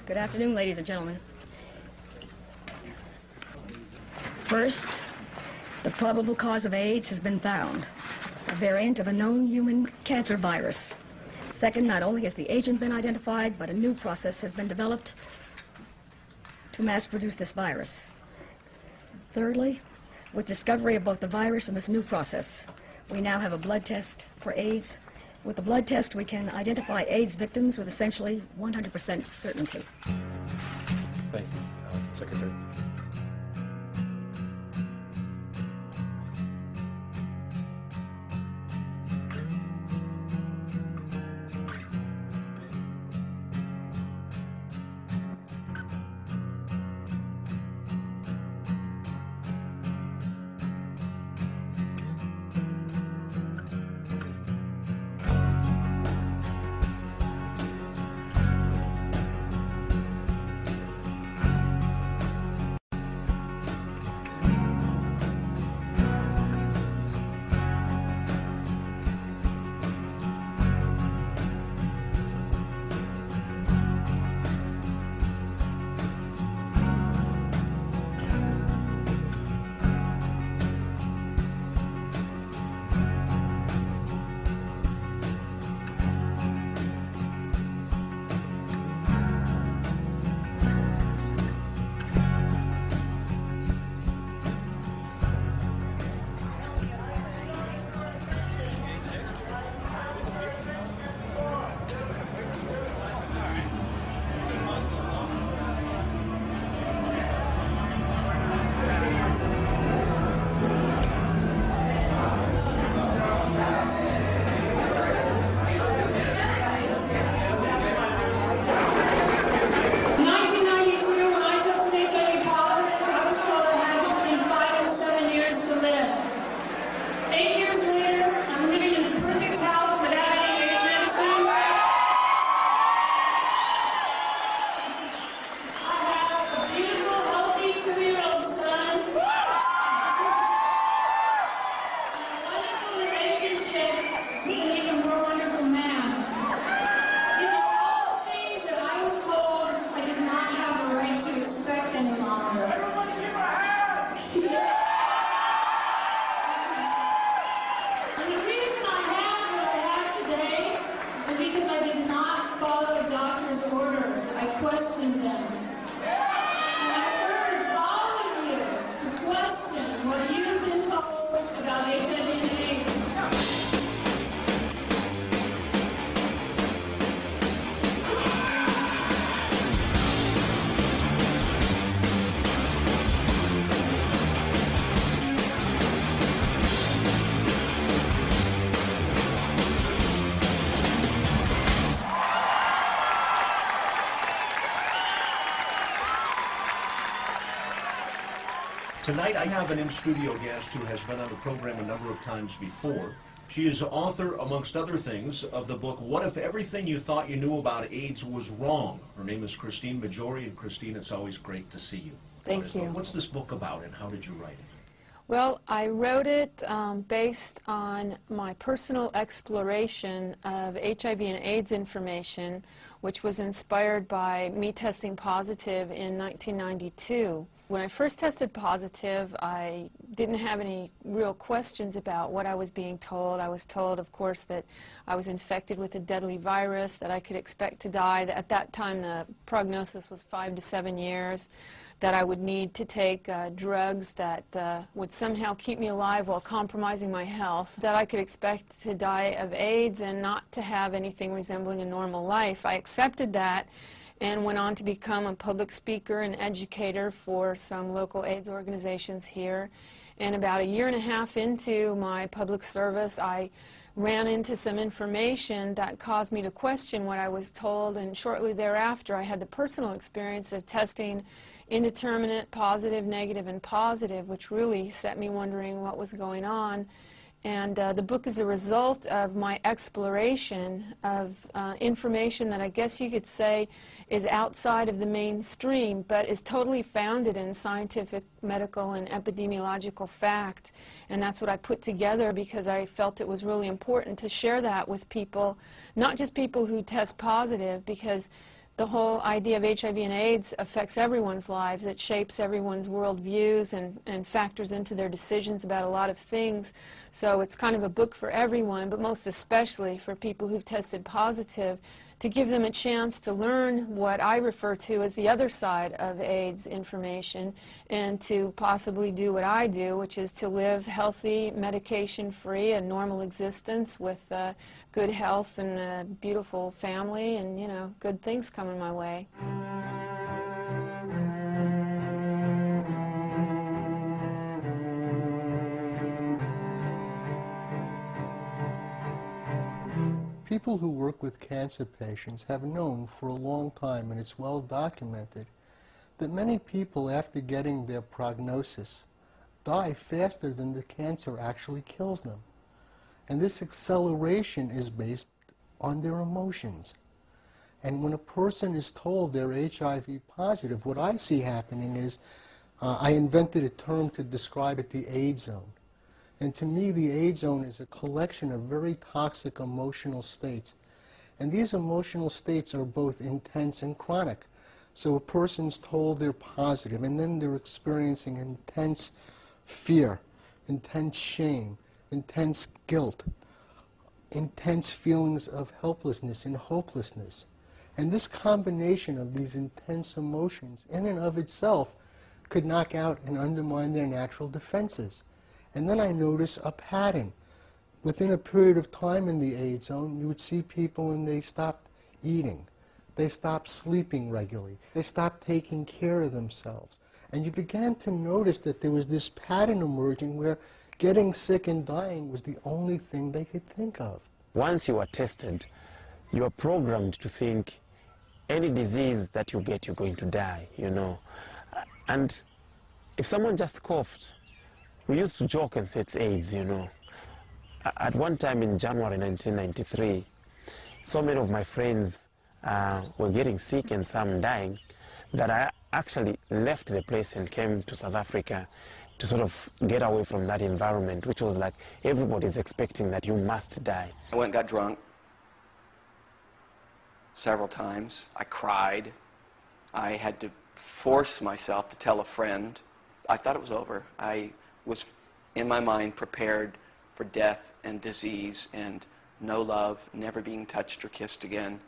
Good afternoon, ladies and gentlemen. First, the probable cause of AIDS has been found, a variant of a known human cancer virus. Second, not only has the agent been identified, but a new process has been developed to mass produce this virus. Thirdly, with discovery of both the virus and this new process, we now have a blood test for AIDS. With the blood test, we can identify AIDS victims with essentially 100% certainty. Thank you, Secretary. Tonight I have an in-studio guest who has been on the program a number of times before. She is author, amongst other things, of the book, What If Everything You Thought You Knew About AIDS Was Wrong? Her name is Christine Maggiore, and Christine, it's always great to see you. Thank you. What's this book about, and how did you write it? Well, I wrote it based on my personal exploration of HIV and AIDS information, which was inspired by me testing positive in 1992. When I first tested positive, I didn't have any real questions about what I was being told. I was told, of course, that I was infected with a deadly virus, that I could expect to die. At that time, the prognosis was 5 to 7 years, that I would need to take drugs that would somehow keep me alive while compromising my health, that I could expect to die of AIDS and not to have anything resembling a normal life. I accepted that and went on to become a public speaker and educator for some local AIDS organizations here. And about 1.5 years into my public service, I ran into some information that caused me to question what I was told, and shortly thereafter I had the personal experience of testing indeterminate, positive, negative, and positive, which really set me wondering what was going on. And the book is a result of my exploration of information that I guess you could say is outside of the mainstream, but is totally founded in scientific, medical, and epidemiological fact. And that's what I put together because I felt it was really important to share that with people, not just people who test positive, because The whole idea of HIV and AIDS affects everyone's lives. It shapes everyone's worldviews and factors into their decisions about a lot of things. So it's kind of a book for everyone, but most especially for people who've tested positive, to give them a chance to learn what I refer to as the other side of AIDS information, and to possibly do what I do, which is to live healthy, medication-free, a normal existence with good health and a beautiful family and, you know, good things coming my way. People who work with cancer patients have known for a long time, and it's well documented, that many people after getting their prognosis die faster than the cancer actually kills them. And this acceleration is based on their emotions. And when a person is told they're HIV positive, what I see happening is, I invented a term to describe it, the AIDS zone. And to me, the AIDS zone is a collection of very toxic emotional states. And these emotional states are both intense and chronic. So a person's told they're positive, and then they're experiencing intense fear, intense shame, intense guilt, intense feelings of helplessness and hopelessness. And this combination of these intense emotions, in and of itself, could knock out and undermine their natural defenses. And then I notice a pattern. Within a period of time in the AIDS zone, you would see people and they stopped eating. They stopped sleeping regularly. They stopped taking care of themselves. And you began to notice that there was this pattern emerging where getting sick and dying was the only thing they could think of. Once you are tested, you are programmed to think any disease that you get, you're going to die, you know. And if someone just coughed, we used to joke and say it's AIDS, you know. At one time in January 1993, so many of my friends were getting sick and some dying that I actually left the place and came to South Africa to sort of get away from that environment, which was like everybody's expecting that you must die. I went and got drunk several times. I cried. I had to force myself to tell a friend. I thought it was over. I was, in my mind, prepared for death and disease and no love, never being touched or kissed again,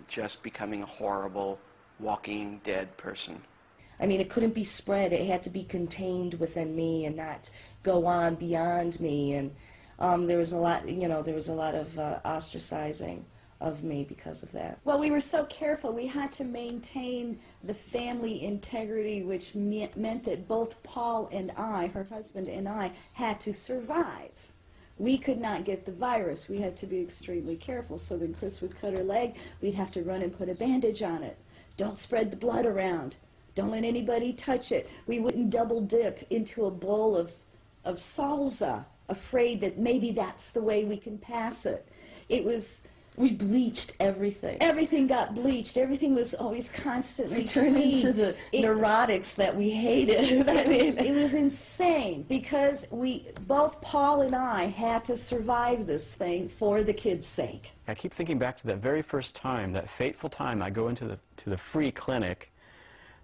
just becoming a horrible, walking, dead person. I mean, it couldn't be spread. It had to be contained within me and not go on beyond me. And there was a lot, you know, there was a lot of ostracizing of me because of that. Well, we were so careful. We had to maintain the family integrity, which meant that both Paul and I, her husband and I, had to survive. We could not get the virus. We had to be extremely careful. So when Chris would cut her leg, we'd have to run and put a bandage on it. Don't spread the blood around. Don't let anybody touch it. We wouldn't double dip into a bowl of salsa, afraid that maybe that's the way we can pass it. It was... We bleached everything. Everything got bleached. Everything was always constantly We turned into the neurotics that we hated. It was insane because both Paul and I had to survive this thing for the kids' sake. I keep thinking back to that very first time, that fateful time I go into the free clinic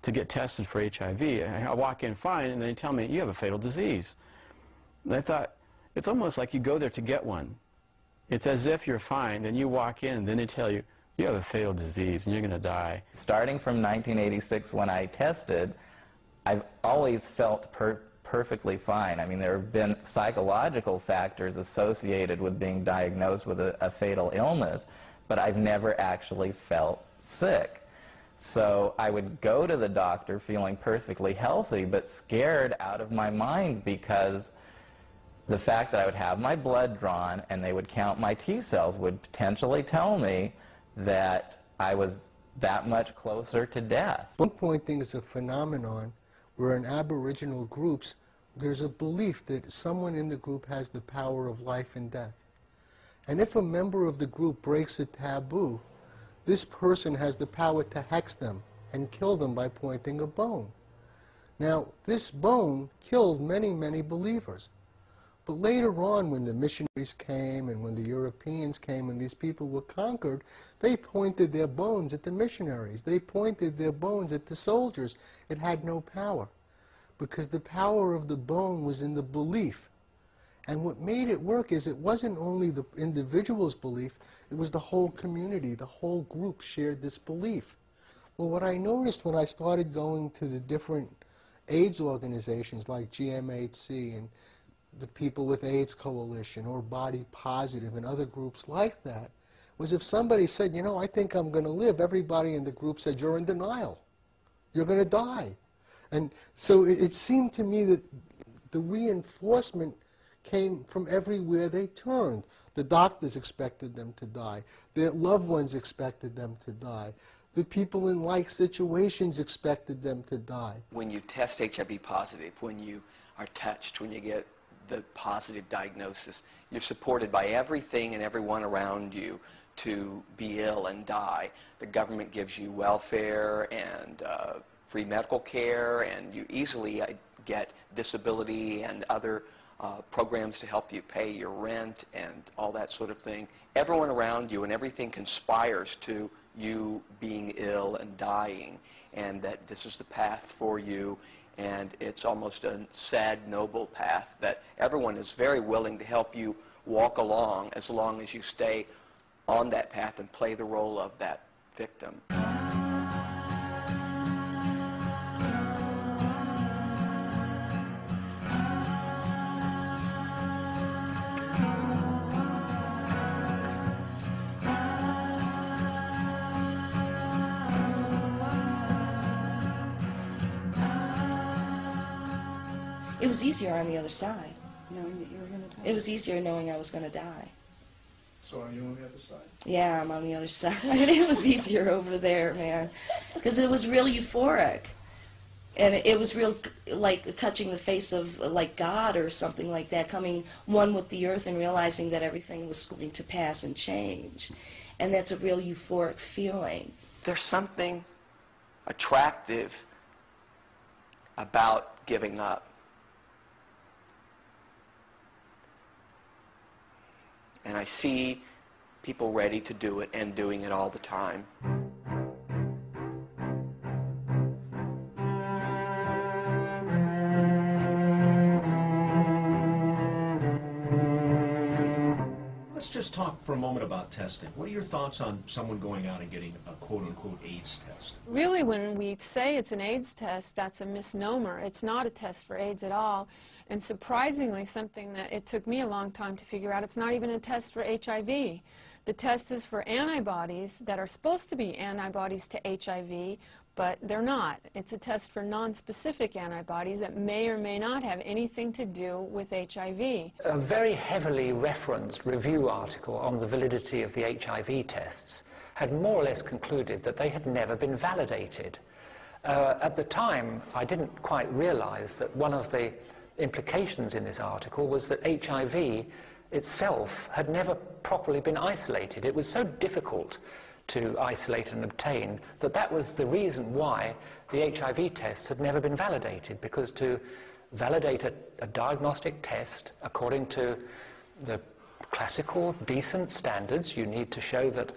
to get tested for HIV. I walk in fine, and they tell me, you have a fatal disease. And I thought, it's almost like you go there to get one. It's as if you're fine, then you walk in, and then they tell you, you have a fatal disease, and you're going to die. Starting from 1986, when I tested, I've always felt perfectly fine. I mean, there have been psychological factors associated with being diagnosed with a fatal illness, but I've never actually felt sick. So I would go to the doctor feeling perfectly healthy, but scared out of my mind because the fact that I would have my blood drawn and they would count my T cells would potentially tell me that I was that much closer to death. One pointing is a phenomenon where in Aboriginal groups there's a belief that someone in the group has the power of life and death. And if a member of the group breaks a taboo, this person has the power to hex them and kill them by pointing a bone. Now, this bone killed many, many believers. But later on, when the missionaries came and when the Europeans came and these people were conquered, they pointed their bones at the missionaries. They pointed their bones at the soldiers. It had no power, because the power of the bone was in the belief. And what made it work is it wasn't only the individual's belief, it was the whole community, the whole group shared this belief. Well, what I noticed when I started going to the different AIDS organizations like GMHC and the People with AIDS Coalition or Body Positive and other groups like that, was if somebody said, you know, I think I'm going to live, everybody in the group said, you're in denial. You're going to die. And so it seemed to me that the reinforcement came from everywhere they turned. The doctors expected them to die. Their loved ones expected them to die. The people in like situations expected them to die. When you test HIV positive, when you are touched, when you get the positive diagnosis, you're supported by everything and everyone around you to be ill and die. The government gives you welfare and free medical care, and you easily get disability and other programs to help you pay your rent and all that sort of thing. Everyone around you and everything conspires to you being ill and dying, and that this is the path for you, and it's almost a sad, noble path that everyone is very willing to help you walk along as long as you stay on that path and play the role of that victim. It was easier on the other side. Knowing that you were going to die. It was easier knowing I was going to die. So are you on the other side? Yeah, I'm on the other side. It was easier over there, man, because it was real euphoric. And it was real, like, touching the face of, like, God or something like that, coming one with the earth and realizing that everything was going to pass and change. And that's a real euphoric feeling. There's something attractive about giving up. And I see people ready to do it and doing it all the time. Let's just talk for a moment about testing. What are your thoughts on someone going out and getting a quote-unquote AIDS test? Really, when we say it's an AIDS test, that's a misnomer. It's not a test for AIDS at all. And surprisingly, something that it took me a long time to figure out, it's not even a test for HIV. The test is for antibodies that are supposed to be antibodies to HIV, but they're not. It's a test for nonspecific antibodies that may or may not have anything to do with HIV. A very heavily referenced review article on the validity of the HIV tests had more or less concluded that they had never been validated. At the time, I didn't quite realize that one of the implications in this article was that HIV itself had never properly been isolated. It was so difficult to isolate and obtain that that was the reason why the HIV tests had never been validated, because to validate a diagnostic test according to the classical decent standards, you need to show that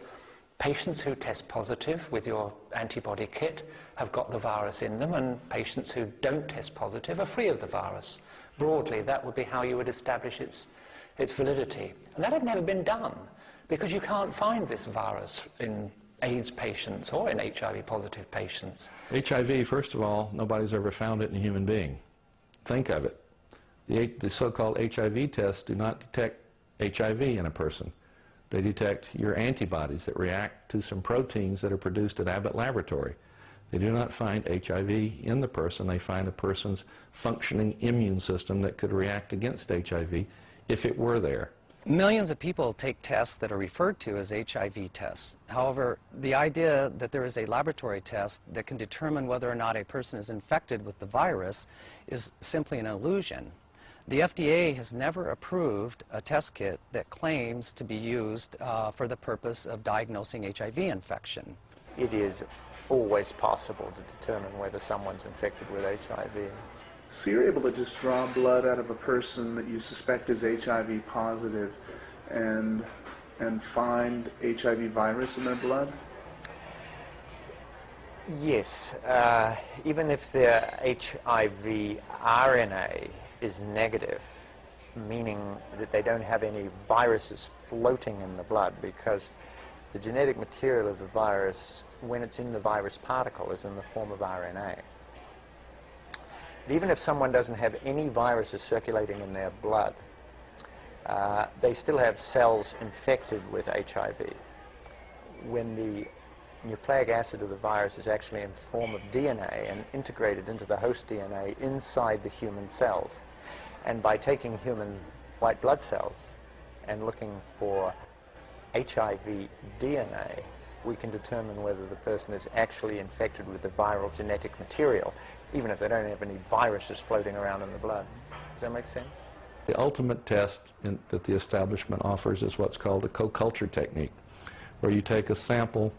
patients who test positive with your antibody kit have got the virus in them, and patients who don't test positive are free of the virus. Broadly, that would be how you would establish its validity. And that had never been done, because you can't find this virus in AIDS patients or in HIV-positive patients. HIV, first of all, nobody's ever found it in a human being. Think of it. The so-called HIV tests do not detect HIV in a person. They detect your antibodies that react to some proteins that are produced at Abbott Laboratory. They do not find HIV in the person. They find a person's functioning immune system that could react against HIV if it were there. Millions of people take tests that are referred to as HIV tests. However, the idea that there is a laboratory test that can determine whether or not a person is infected with the virus is simply an illusion. The FDA has never approved a test kit that claims to be used for the purpose of diagnosing HIV infection. It is always possible to determine whether someone's infected with HIV. So you're able to just draw blood out of a person that you suspect is HIV positive and find HIV virus in their blood? Yes. Even if their HIV RNA is negative, meaning that they don't have any viruses floating in the blood, because the genetic material of the virus, when it's in the virus particle, is in the form of RNA. Even if someone doesn't have any viruses circulating in their blood, they still have cells infected with HIV. When the nucleic acid of the virus is actually in form of DNA and integrated into the host DNA inside the human cells, and by taking human white blood cells and looking for HIV DNA, we can determine whether the person is actually infected with the viral genetic material, even if they don't have any viruses floating around in the blood. Does that make sense? The ultimate test that the establishment offers is what's called a co-culture technique, where you take a sample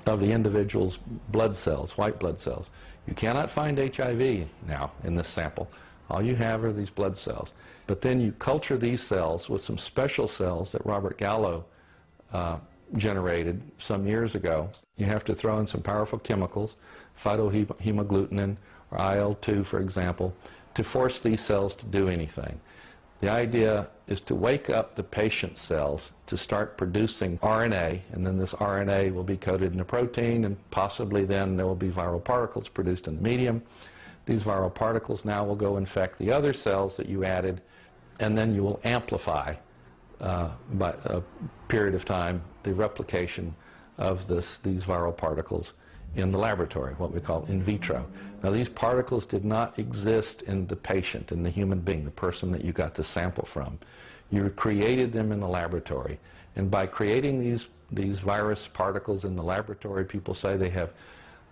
of the individual's blood cells, white blood cells. You cannot find HIV now in this sample. All you have are these blood cells. But then you culture these cells with some special cells that Robert Gallo generated some years ago. You have to throw in some powerful chemicals, phytohemagglutinin or IL-2, for example, to force these cells to do anything. The idea is to wake up the patient cells to start producing RNA, and then this RNA will be coated in a protein, and possibly then there will be viral particles produced in the medium. These viral particles now will go infect the other cells that you added, and then you will amplify by a period of time the replication of these viral particles in the laboratory, what we call in vitro. Now, these particles did not exist in the patient, in the human being, the person that you got the sample from. You created them in the laboratory, and by creating these virus particles in the laboratory, people say they have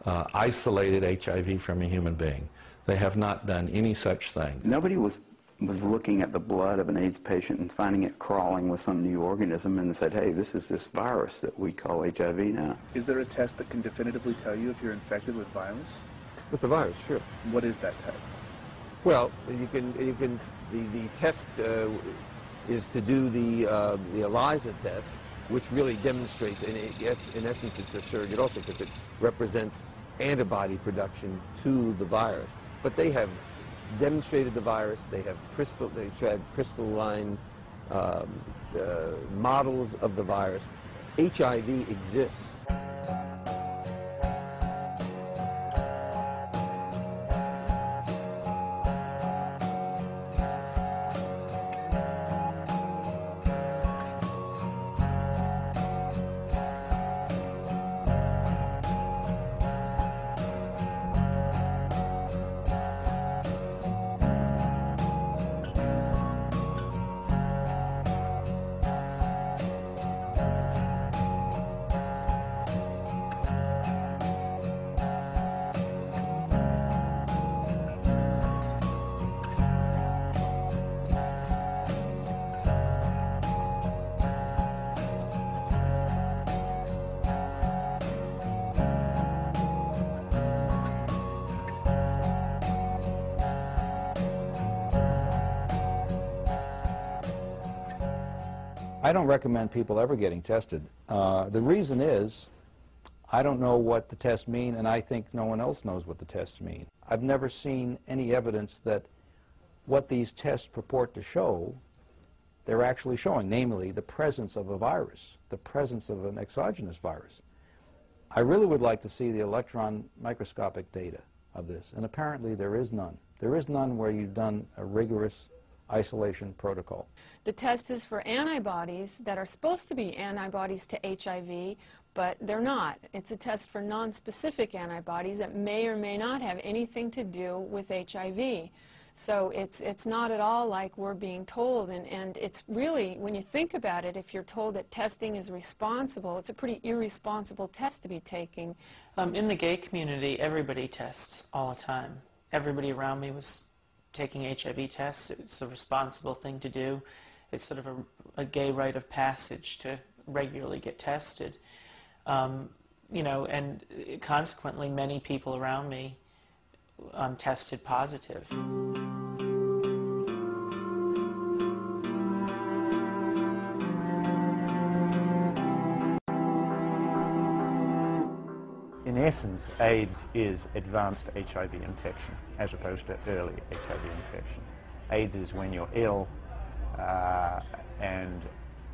isolated HIV from a human being. They have not done any such thing. Nobody was looking at the blood of an AIDS patient and finding it crawling with some new organism and said, hey, this is this virus that we call HIV now. Is there a test that can definitively tell you if you're infected with virus? With the virus, sure. What is that test? Well, the test is to do the ELISA test, which really demonstrates, and in essence it's a surrogate also because it represents antibody production to the virus. But they have demonstrated the virus. They've had crystalline models of the virus. HIV exists. I don't recommend people ever getting tested. The reason is I don't know what the tests mean, and I think no one else knows what the tests mean. I've never seen any evidence that what these tests purport to show, they're actually showing, namely the presence of a virus, the presence of an exogenous virus. I really would like to see the electron microscopic data of this, and apparently there is none. There is none where you've done a rigorous isolation protocol. The test is for antibodies that are supposed to be antibodies to HIV, but they're not. It's a test for non-specific antibodies that may or may not have anything to do with HIV. So it's not at all like we're being told, and it's really, when you think about it, if you're told that testing is responsible, it's a pretty irresponsible test to be taking. In the gay community, everybody tests all the time. Everybody around me was taking HIV tests. It's a responsible thing to do. It's sort of a gay rite of passage to regularly get tested. You know, and consequently, many people around me tested positive. In essence, AIDS is advanced HIV infection as opposed to early HIV infection. AIDS is when you're ill, and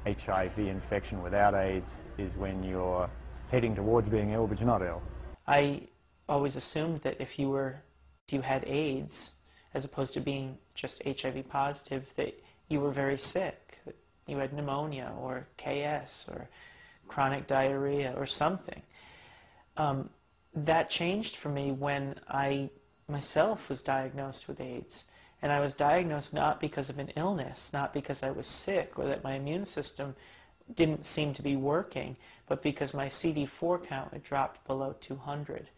HIV infection without AIDS is when you're heading towards being ill but you're not ill. I always assumed that if you had AIDS, as opposed to being just HIV positive, that you were very sick, that you had pneumonia or KS or chronic diarrhea or something. That changed for me when I myself was diagnosed with AIDS. And I was diagnosed not because of an illness, not because I was sick or that my immune system didn't seem to be working, but because my CD4 count had dropped below 200,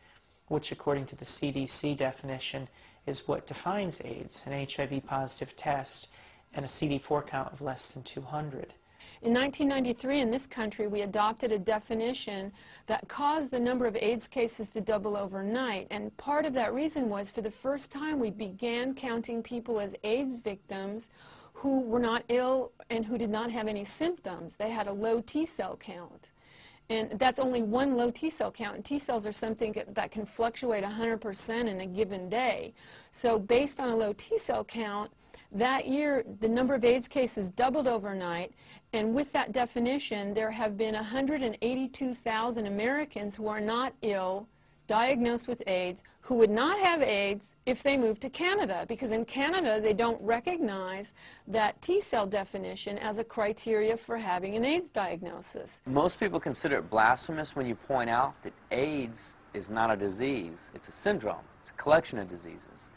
which according to the CDC definition is what defines AIDS, an HIV-positive test and a CD4 count of less than 200. In 1993, in this country, we adopted a definition that caused the number of AIDS cases to double overnight. And part of that reason was, for the first time, we began counting people as AIDS victims who were not ill and who did not have any symptoms. They had a low T-cell count. And that's only one low T-cell count. And T-cells are something that can fluctuate 100% in a given day. So based on a low T-cell count, that year, the number of AIDS cases doubled overnight, and with that definition, there have been 182,000 Americans who are not ill, diagnosed with AIDS, who would not have AIDS if they moved to Canada, because in Canada, they don't recognize that T-cell definition as a criteria for having an AIDS diagnosis. Most people consider it blasphemous when you point out that AIDS is not a disease, it's a syndrome, it's a collection of diseases,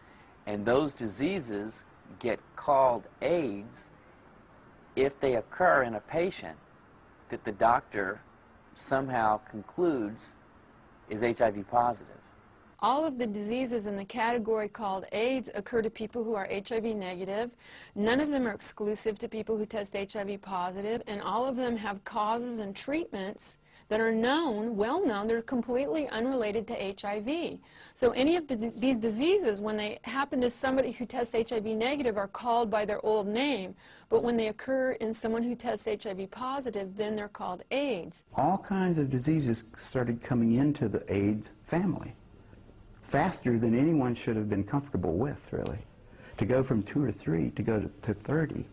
and those diseases get called AIDS if they occur in a patient that the doctor somehow concludes is HIV positive. All of the diseases in the category called AIDS occur to people who are HIV negative. None of them are exclusive to people who test HIV positive, and all of them have causes and treatments that are known, well known, that are completely unrelated to HIV. So any of these diseases, when they happen to somebody who tests HIV negative, are called by their old name, but when they occur in someone who tests HIV positive, then they're called AIDS. All kinds of diseases started coming into the AIDS family faster than anyone should have been comfortable with, really. To go from 2 or 3 to go to 30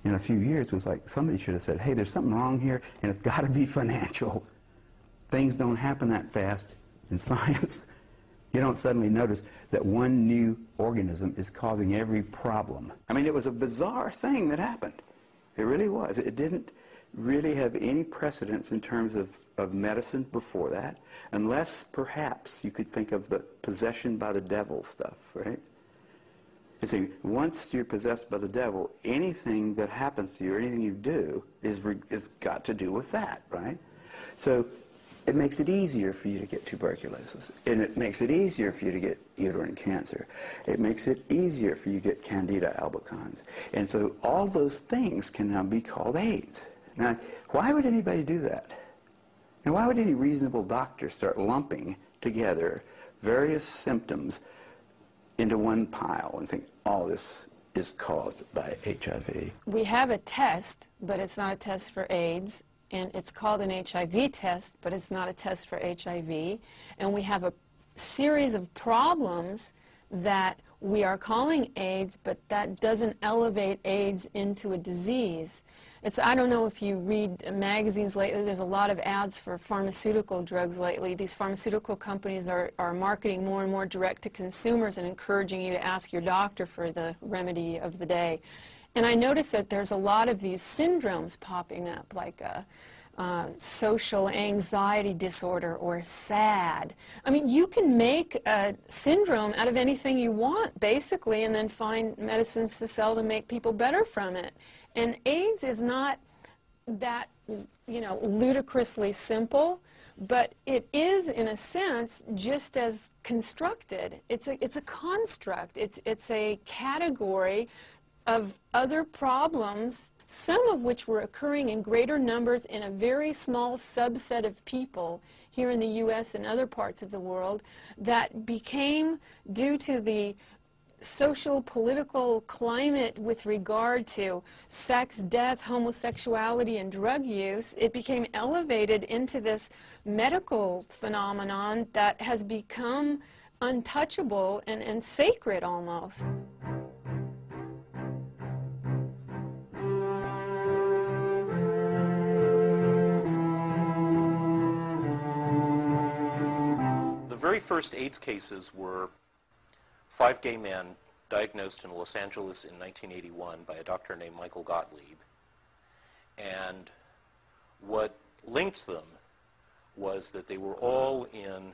in a few years was like somebody should have said, hey, there's something wrong here, and it's got to be financial. Things don't happen that fast in science. You don't suddenly notice that one new organism is causing every problem. I mean, it was a bizarre thing that happened. It really was. It didn't really have any precedence in terms of medicine before that, unless perhaps you could think of the possession by the devil stuff, right? You see, once you're possessed by the devil, anything that happens to you or anything you do is got to do with that, right? So it makes it easier for you to get tuberculosis, and it makes it easier for you to get uterine cancer. It makes it easier for you to get Candida albicans. And so all those things can now be called AIDS. Now, why would anybody do that? And why would any reasonable doctor start lumping together various symptoms into one pile and think all this is caused by HIV? We have a test, but it's not a test for AIDS. And it's called an HIV test, but it's not a test for HIV. And we have a series of problems that we are calling AIDS, but that doesn't elevate AIDS into a disease. I don't know if you read magazines lately, there's a lot of ads for pharmaceutical drugs lately. These pharmaceutical companies are marketing more and more direct to consumers and encouraging you to ask your doctor for the remedy of the day. And I noticed that there's a lot of these syndromes popping up, like social anxiety disorder or SAD. I mean, you can make a syndrome out of anything you want, basically, and then find medicines to sell to make people better from it. And AIDS is not that, ludicrously simple, but it is, in a sense, just as constructed. It's a construct. It's a category of other problems some of which were occurring in greater numbers in a very small subset of people here in the U.S. and other parts of the world, that became, due to the social political climate with regard to sex, death, homosexuality, and drug use, it became elevated into this medical phenomenon that has become untouchable and sacred almost. The very first AIDS cases were 5 gay men diagnosed in Los Angeles in 1981 by a doctor named Michael Gottlieb. And what linked them was that they were all in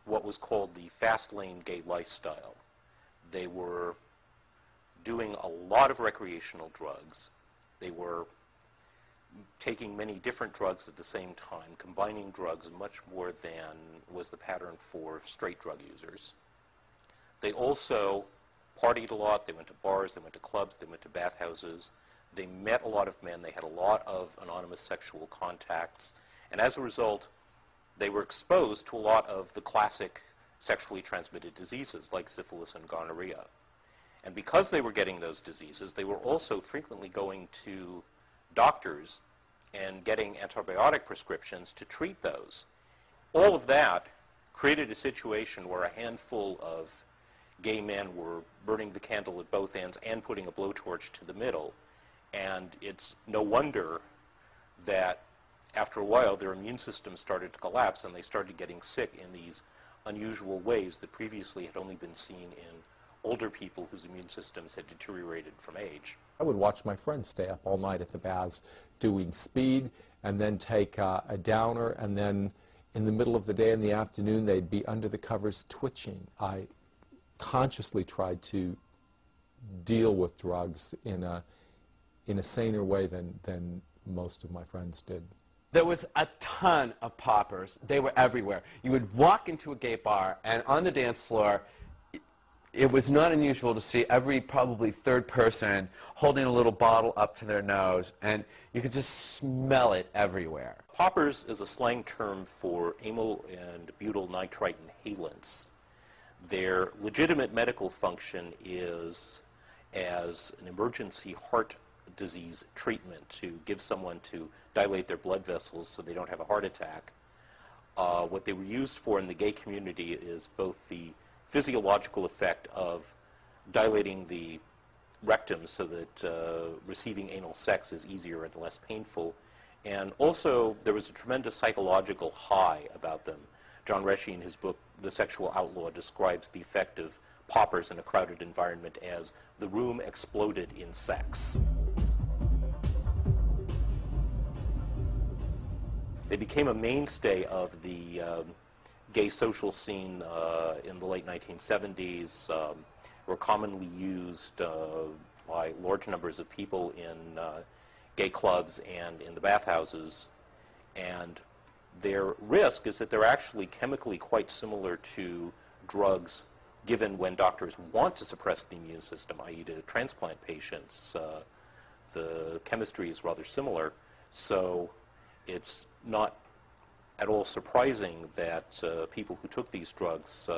what was called the fast lane gay lifestyle. They were doing a lot of recreational drugs. They were taking many different drugs at the same time, combining drugs much more than was the pattern for straight drug users. They also partied a lot. They went to bars, they went to clubs, they went to bathhouses. They met a lot of men. They had a lot of anonymous sexual contacts. And as a result, they were exposed to a lot of the classic sexually transmitted diseases like syphilis and gonorrhea. And because they were getting those diseases, they were also frequently going to doctors and getting antibiotic prescriptions to treat those. All of that created a situation where a handful of gay men were burning the candle at both ends and putting a blowtorch to the middle. And it's no wonder that after a while their immune systems started to collapse and they started getting sick in these unusual ways that previously had only been seen in older people whose immune systems had deteriorated from age. I would watch my friends stay up all night at the baths doing speed and then take a downer, and then in the middle of the day in the afternoon they'd be under the covers twitching. I consciously tried to deal with drugs in a saner way than most of my friends did. There was a ton of poppers. They were everywhere. You would walk into a gay bar, and on the dance floor, it was not unusual to see every probably third person holding a little bottle up to their nose, and you could just smell it everywhere. Poppers is a slang term for amyl and butyl nitrite inhalants. Their legitimate medical function is as an emergency heart disease treatment, to give someone to dilate their blood vessels so they don't have a heart attack. What they were used for in the gay community is both the physiological effect of dilating the rectum so that receiving anal sex is easier and less painful, and also there was a tremendous psychological high about them. John Reschi, in his book The Sexual Outlaw, describes the effect of poppers in a crowded environment as the room exploded in sex. They became a mainstay of the gay social scene in the late 1970s, were commonly used by large numbers of people in gay clubs and in the bathhouses. And their risk is that they're actually chemically quite similar to drugs given when doctors want to suppress the immune system, i.e. to transplant patients. The chemistry is rather similar, so it's not at all surprising that people who took these drugs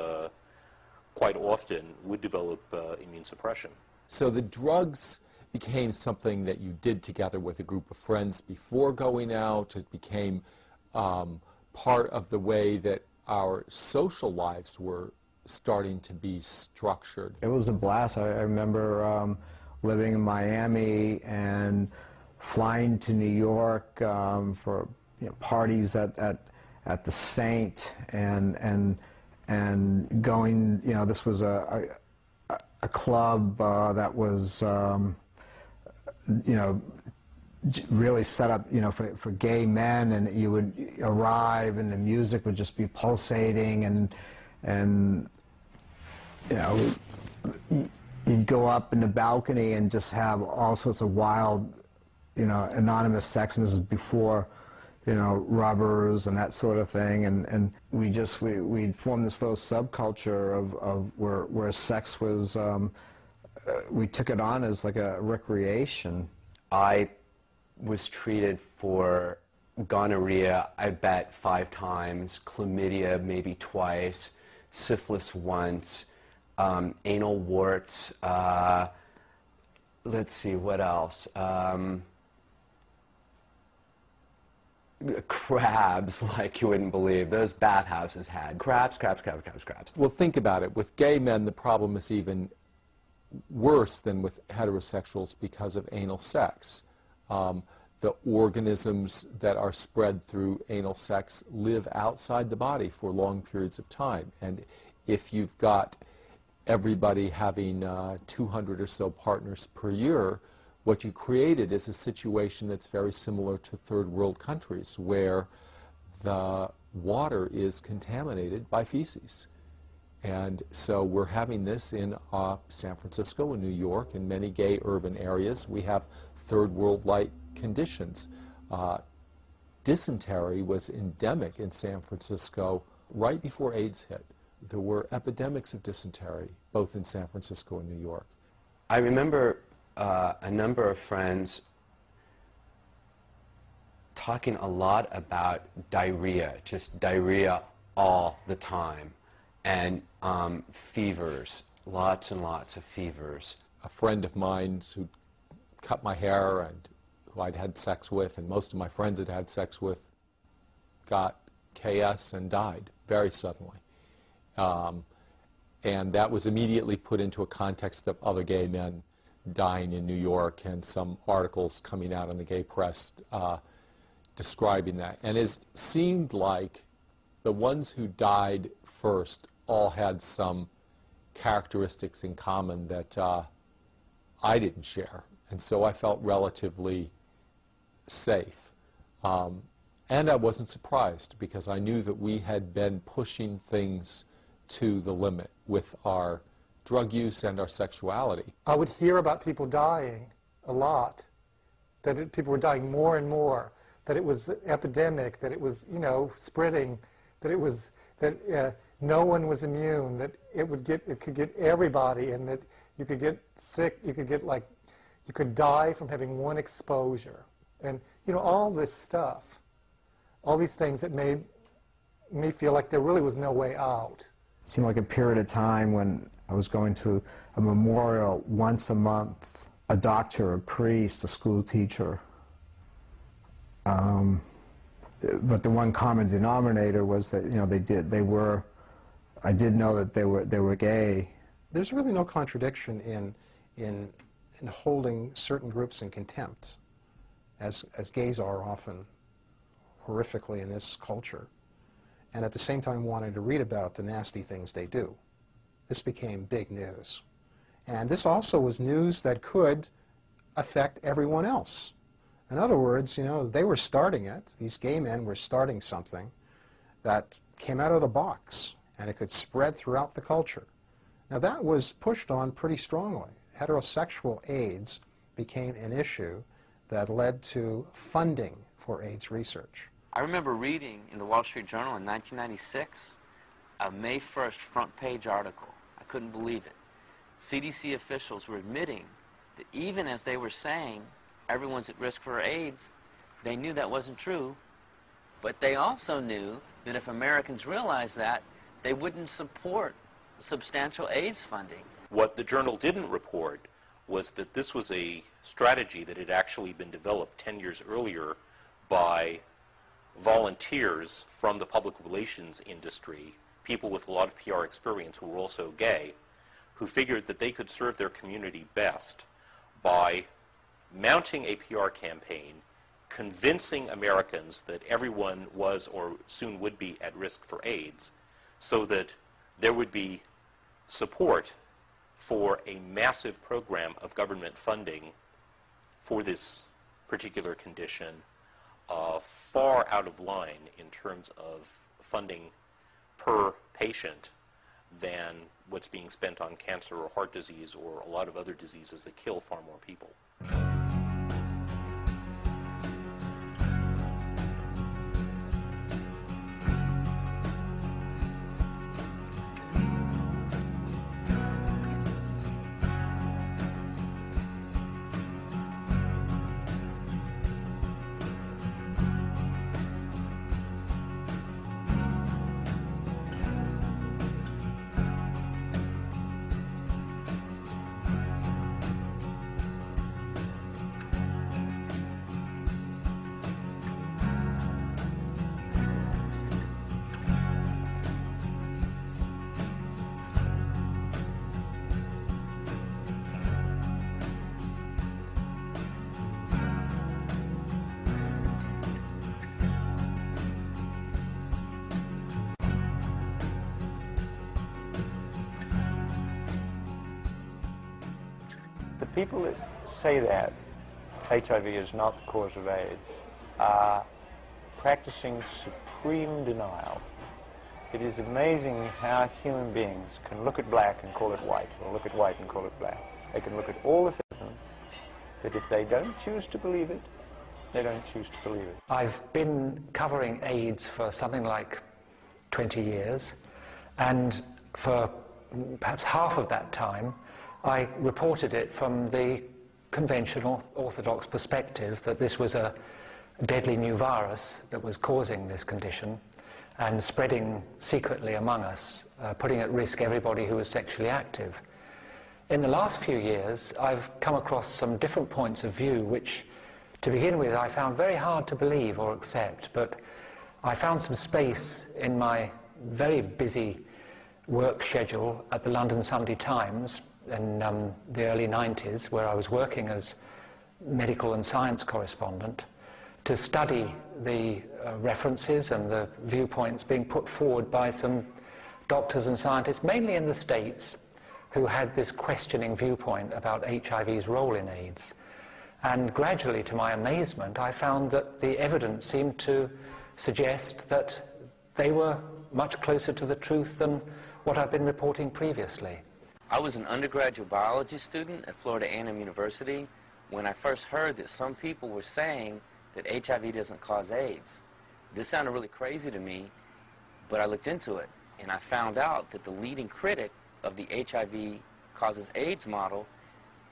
quite often would develop immune suppression. So the drugs became something that you did together with a group of friends before going out. It became part of the way that our social lives were starting to be structured. It was a blast. I remember living in Miami and flying to New York for parties at the Saint, and going. This was a club that was really set up for gay men, and you would arrive and the music would just be pulsating, and you'd go up in the balcony and just have all sorts of wild anonymous sex, and this is before rubbers and that sort of thing, and we'd formed this little subculture of where sex was, we took it on as like a recreation. I was treated for gonorrhea, I bet 5 times, chlamydia maybe twice, syphilis once, anal warts, let's see, what else? Crabs, like you wouldn't believe. Those bathhouses had crabs. Well, think about it. With gay men, the problem is even worse than with heterosexuals because of anal sex. The organisms that are spread through anal sex live outside the body for long periods of time. And if you've got everybody having 200 or so partners per year, what you created is a situation that's very similar to third world countries where the water is contaminated by feces. And so we're having this in San Francisco and New York and many gay urban areas. We have third world-like conditions. Dysentery was endemic in San Francisco right before AIDS hit. There were epidemics of dysentery, both in San Francisco and New York. I remember a number of friends talking a lot about diarrhea, just diarrhea all the time, and fevers, lots and lots of fevers. A friend of mine who cut my hair and who I'd had sex with, and most of my friends had had sex with, got KS and died very suddenly. And that was immediately put into a context of other gay men dying in New York and some articles coming out in the gay press describing that. And it seemed like the ones who died first all had some characteristics in common that I didn't share. And so I felt relatively safe. And I wasn't surprised because I knew that we had been pushing things to the limit with our drug use and our sexuality. I would hear about people dying a lot, that people were dying more and more, that it was epidemic, that it was, you know, spreading, that it was, that no one was immune, that it could get everybody, and that you could get sick, you could die from having one exposure. And, you know, all this stuff, all these things that made me feel like there really was no way out. It seemed like a period of time when I was going to a memorial once a month, a doctor, a priest, a school teacher. But the one common denominator was that, you know, I did know that they were gay. There's really no contradiction in holding certain groups in contempt, as gays are often horrifically in this culture, and at the same time wanting to read about the nasty things they do. This became big news. And this also was news that could affect everyone else. In other words, you know, they were starting it. These gay men were starting something that came out of the box, and it could spread throughout the culture. Now that was pushed on pretty strongly. Heterosexual AIDS became an issue that led to funding for AIDS research. I remember reading in the Wall Street Journal in 1996 a May 1st front page article. I couldn't believe it. CDC officials were admitting that even as they were saying everyone's at risk for AIDS, they knew that wasn't true, but they also knew that if Americans realized that, they wouldn't support substantial AIDS funding. What the journal didn't report was that this was a strategy that had actually been developed 10 years earlier by volunteers from the public relations industry, people with a lot of PR experience who were also gay, who figured that they could serve their community best by mounting a PR campaign, convincing Americans that everyone was or soon would be at risk for AIDS, so that there would be support for a massive program of government funding for this particular condition, far out of line in terms of funding per patient than what's being spent on cancer or heart disease or a lot of other diseases that kill far more people. People that say that HIV is not the cause of AIDS are practicing supreme denial. It is amazing how human beings can look at black and call it white, or look at white and call it black. They can look at all this evidence, but if they don't choose to believe it, they don't choose to believe it. I've been covering AIDS for something like 20 years, and for perhaps half of that time, I reported it from the conventional orthodox perspective that this was a deadly new virus that was causing this condition and spreading secretly among us, putting at risk everybody who was sexually active. In the last few years, I've come across some different points of view which, to begin with, I found very hard to believe or accept, but I found some space in my very busy work schedule at the London Sunday Times in the early 90s, where I was working as medical and science correspondent, to study the references and the viewpoints being put forward by some doctors and scientists, mainly in the States, who had this questioning viewpoint about HIV's role in AIDS. And gradually, to my amazement, I found that the evidence seemed to suggest that they were much closer to the truth than what I've been reporting previously. I was an undergraduate biology student at Florida A&M University when I first heard that some people were saying that HIV doesn't cause AIDS. This sounded really crazy to me, but I looked into it, and I found out that the leading critic of the HIV causes AIDS model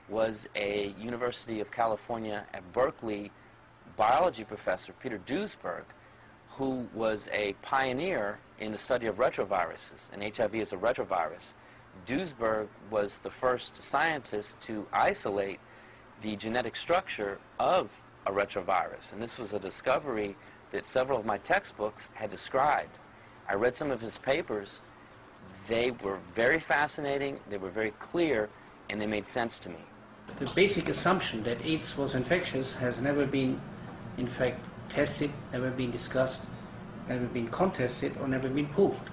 was a University of California at Berkeley biology professor, Peter Duesberg, who was a pioneer in the study of retroviruses, and HIV is a retrovirus. Duesberg was the first scientist to isolate the genetic structure of a retrovirus, and this was a discovery that several of my textbooks had described. I read some of his papers. They were very fascinating, they were very clear, and they made sense to me. The basic assumption that AIDS was infectious has never been, in fact, tested, never been discussed, never been contested, or never been proved.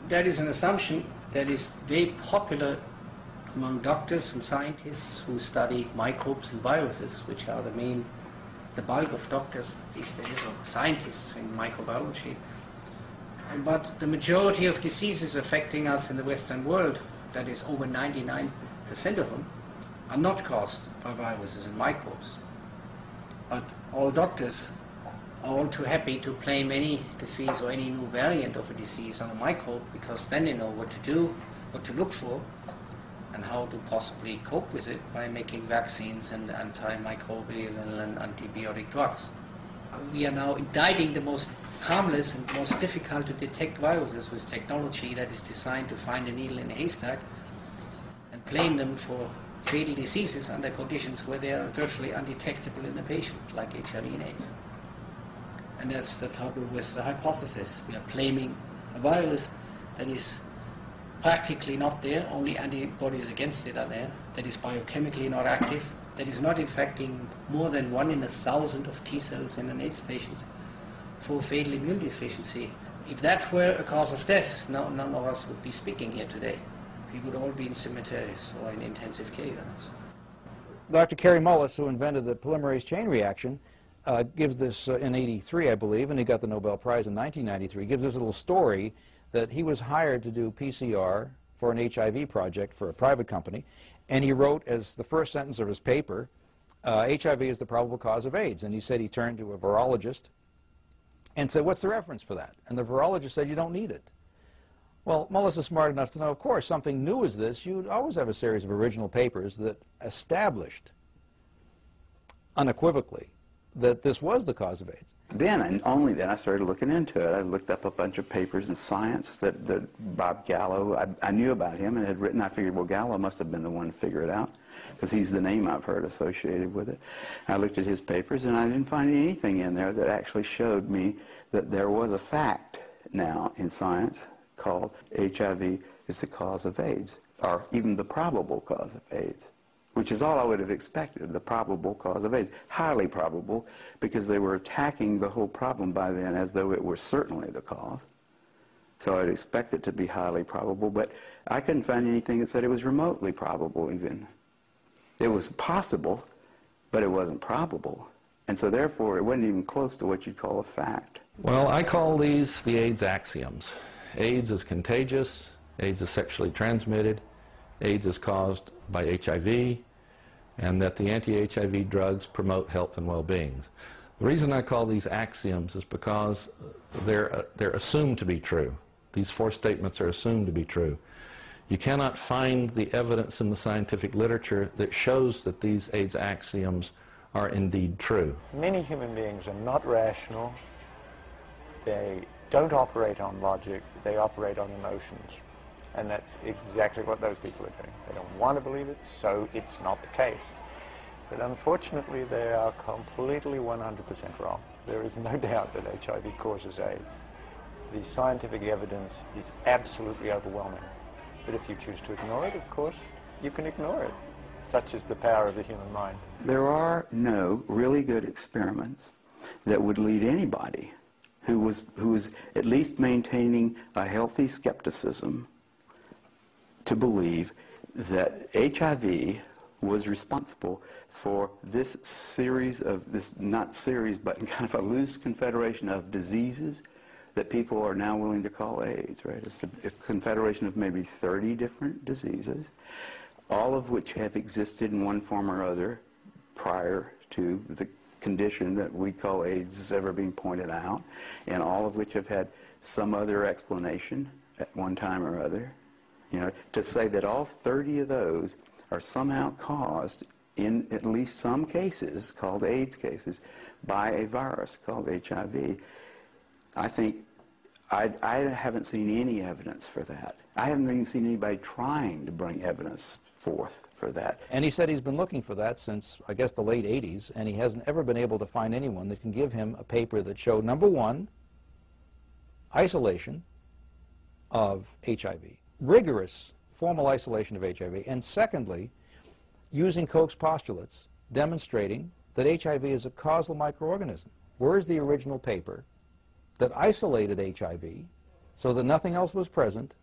That is an assumption that is very popular among doctors and scientists who study microbes and viruses, which are the bulk of doctors these days, or scientists in microbiology. But the majority of diseases affecting us in the Western world, that is over 99% of them, are not caused by viruses and microbes. But all doctors are all too happy to blame any disease or any new variant of a disease on a microbe, because then they know what to do, what to look for, and how to possibly cope with it by making vaccines and antimicrobial and antibiotic drugs. We are now indicting the most harmless and most difficult to detect viruses with technology that is designed to find a needle in a haystack and blame them for fatal diseases under conditions where they are virtually undetectable in a patient, like HIV and AIDS. And that's the trouble with the hypothesis. We are blaming a virus that is practically not there, only antibodies against it are there, that is biochemically not active, that is not infecting more than 1 in 1,000 of T cells in an AIDS patient for fatal immune deficiency. If that were a cause of death, none of us would be speaking here today. We would all be in cemeteries or in intensive care units. Dr. Kary Mullis, who invented the polymerase chain reaction, gives this in '83, I believe, and he got the Nobel Prize in 1993, gives this little story that he was hired to do PCR for an HIV project for a private company, and he wrote as the first sentence of his paper, HIV is the probable cause of AIDS. And he said he turned to a virologist and said, what's the reference for that? And the virologist said, you don't need it. Well, Mullis is smart enough to know, of course, something new as this, you'd always have a series of original papers that established unequivocally that this was the cause of AIDS. Then, and only then, I started looking into it. I looked up a bunch of papers in science that Bob Gallo, I knew about him and had written. I figured, well, Gallo must have been the one to figure it out, because he's the name I've heard associated with it. I looked at his papers, and I didn't find anything in there that actually showed me that there was a fact now in science called HIV is the cause of AIDS, or even the probable cause of AIDS, which is all I would have expected, the probable cause of AIDS. Highly probable, because they were attacking the whole problem by then as though it were certainly the cause. So I'd expect it to be highly probable, but I couldn't find anything that said it was remotely probable even. It was possible, but it wasn't probable. And so therefore, it wasn't even close to what you'd call a fact. Well, I call these the AIDS axioms. AIDS is contagious, AIDS is sexually transmitted, AIDS is caused by HIV, and that the anti-HIV drugs promote health and well-being. The reason I call these axioms is because they're assumed to be true. These four statements are assumed to be true. You cannot find the evidence in the scientific literature that shows that these AIDS axioms are indeed true. Many human beings are not rational. They don't operate on logic. They operate on emotions. And that's exactly what those people are doing. They don't want to believe it, so it's not the case. But unfortunately, they are completely 100% wrong. There is no doubt that HIV causes AIDS. The scientific evidence is absolutely overwhelming. But if you choose to ignore it, of course, you can ignore it. Such is the power of the human mind. There are no really good experiments that would lead anybody who was at least maintaining a healthy skepticism to believe that HIV was responsible for this series of, not series, but kind of a loose confederation of diseases that people are now willing to call AIDS, right? It's a confederation of maybe 30 different diseases, all of which have existed in one form or other prior to the condition that we call AIDS ever being pointed out, and all of which have had some other explanation at one time or other. You know, to say that all 30 of those are somehow caused, in at least some cases, called AIDS cases, by a virus called HIV, I think I haven't seen any evidence for that. I haven't even seen anybody trying to bring evidence forth for that. And he said he's been looking for that since, I guess, the late 80s, and he hasn't ever been able to find anyone that can give him a paper that showed, number one, isolation of HIV. Rigorous formal isolation of HIV, and secondly, using Koch's postulates, demonstrating that HIV is a causal microorganism. Where is the original paper that isolated HIV so that nothing else was present,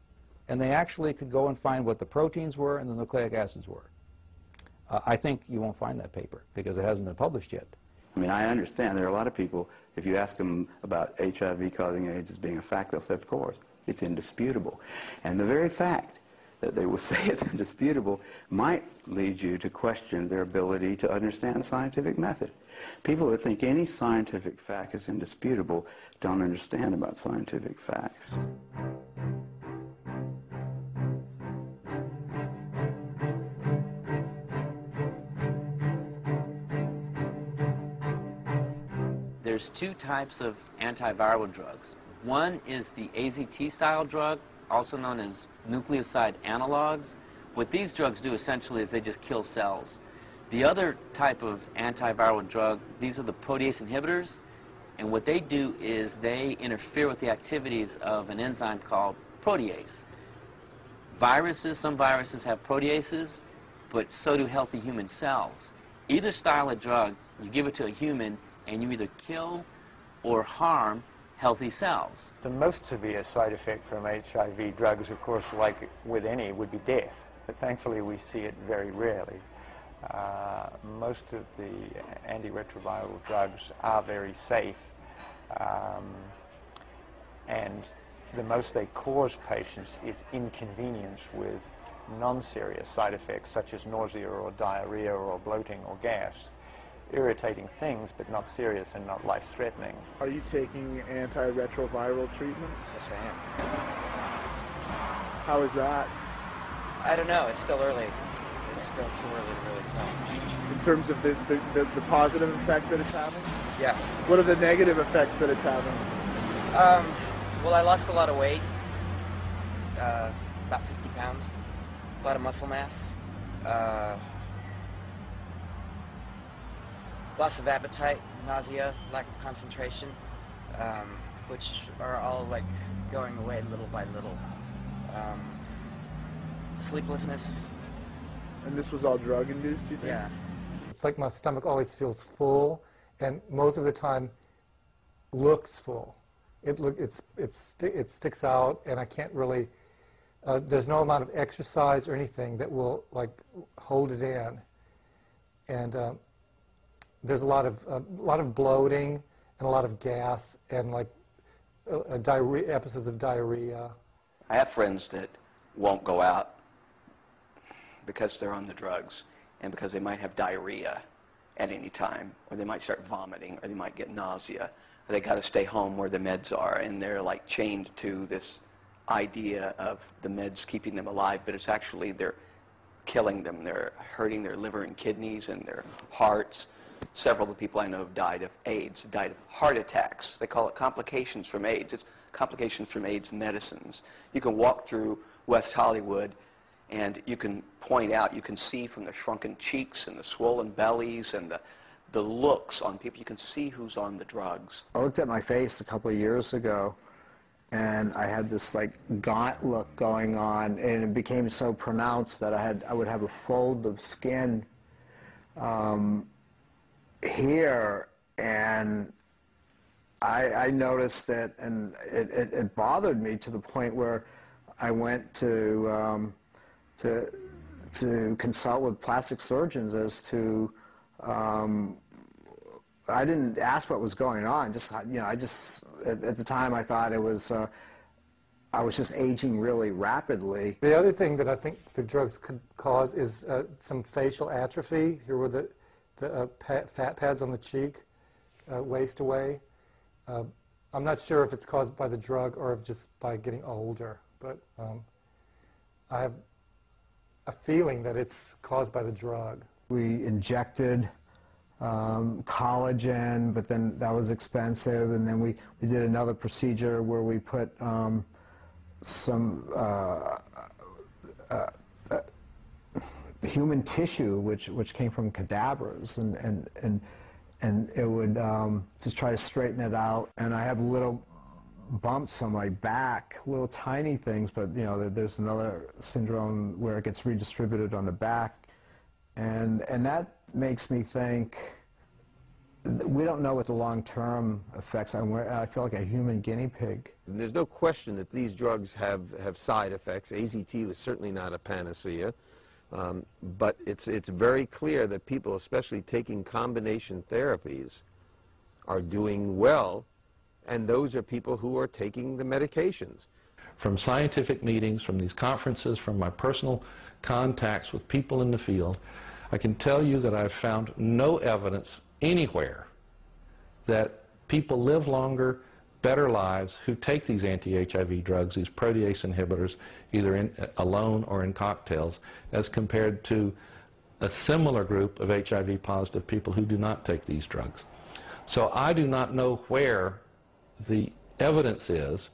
and they actually could go and find what the proteins were and the nucleic acids were? I think you won't find that paper because it hasn't been published yet. I mean, I understand there are a lot of people, if you ask them about HIV causing AIDS as being a fact, they'll say, of course, it's indisputable. And the very fact that they will say it's indisputable might lead you to question their ability to understand scientific method. People that think any scientific fact is indisputable don't understand about scientific facts. There's two types of antiviral drugs. One is the AZT-style drug, also known as nucleoside analogs. What these drugs do essentially is they just kill cells. The other type of antiviral drug, these are the protease inhibitors, and what they do is they interfere with the activities of an enzyme called protease. Some viruses have proteases, but so do healthy human cells. Either style of drug, you give it to a human, and you either kill or harm healthy cells. The most severe side effect from HIV drugs, of course, like with any, would be death. But thankfully, we see it very rarely. Most of the antiretroviral drugs are very safe, and the most they cause patients is inconvenience with non-serious side effects such as nausea or diarrhea or bloating or gas. Irritating things, but not serious and not life-threatening. Are you taking antiretroviral treatments? Yes, I am. How is that? I don't know. It's still early. It's still too early to really tell. In terms of the positive effect that it's having? Yeah. What are the negative effects that it's having? Well, I lost a lot of weight, about 50 pounds, a lot of muscle mass, loss of appetite, nausea, lack of concentration, which are all like going away little by little. Sleeplessness. And this was all drug-induced, do you think? Yeah. It's like my stomach always feels full, and most of the time looks full. It sticks out, and I can't really. There's no amount of exercise or anything that will like hold it in. And there's a lot of bloating and a lot of gas and like episodes of diarrhea. I have friends that won't go out because they're on the drugs and because they might have diarrhea at any time, or they might start vomiting, or they might get nausea, or they got to stay home where the meds are, and they're like chained to this idea of the meds keeping them alive, but it's actually they're killing them. They're hurting their liver and kidneys and their hearts. Several of the people I know have died of AIDS, died of heart attacks. They call it complications from AIDS. It's complications from AIDS medicines. You can walk through West Hollywood and you can point out, you can see from the shrunken cheeks and the swollen bellies and the looks on people, you can see who's on the drugs. I looked at my face a couple of years ago, and I had this like gaunt look going on, and it became so pronounced that I would have a fold of skin here, and I noticed it, and it bothered me to the point where I went to consult with plastic surgeons as to. I didn't ask what was going on. Just at the time I thought it was. I was just aging really rapidly. The other thing that I think the drugs could cause is some facial atrophy. Here were the fat pads on the cheek waste away. I'm not sure if it's caused by the drug or if just by getting older, but I have a feeling that it's caused by the drug. We injected collagen, but then that was expensive, and then we did another procedure where we put some human tissue, which came from cadavers, and it would just try to straighten it out. And I have little bumps on my back, little tiny things, but there's another syndrome where it gets redistributed on the back, and that makes me think we don't know what the long-term effects are. I feel like a human guinea pig. And there's no question that these drugs have side effects. AZT was certainly not a panacea, but it's very clear that people, especially taking combination therapies, are doing well, and those are people who are taking the medications. From scientific meetings, from these conferences, from my personal contacts with people in the field, I can tell you that I've found no evidence anywhere that people live longer, better lives who take these anti-HIV drugs, these protease inhibitors, either alone or in cocktails, as compared to a similar group of HIV-positive people who do not take these drugs. So I do not know where the evidence is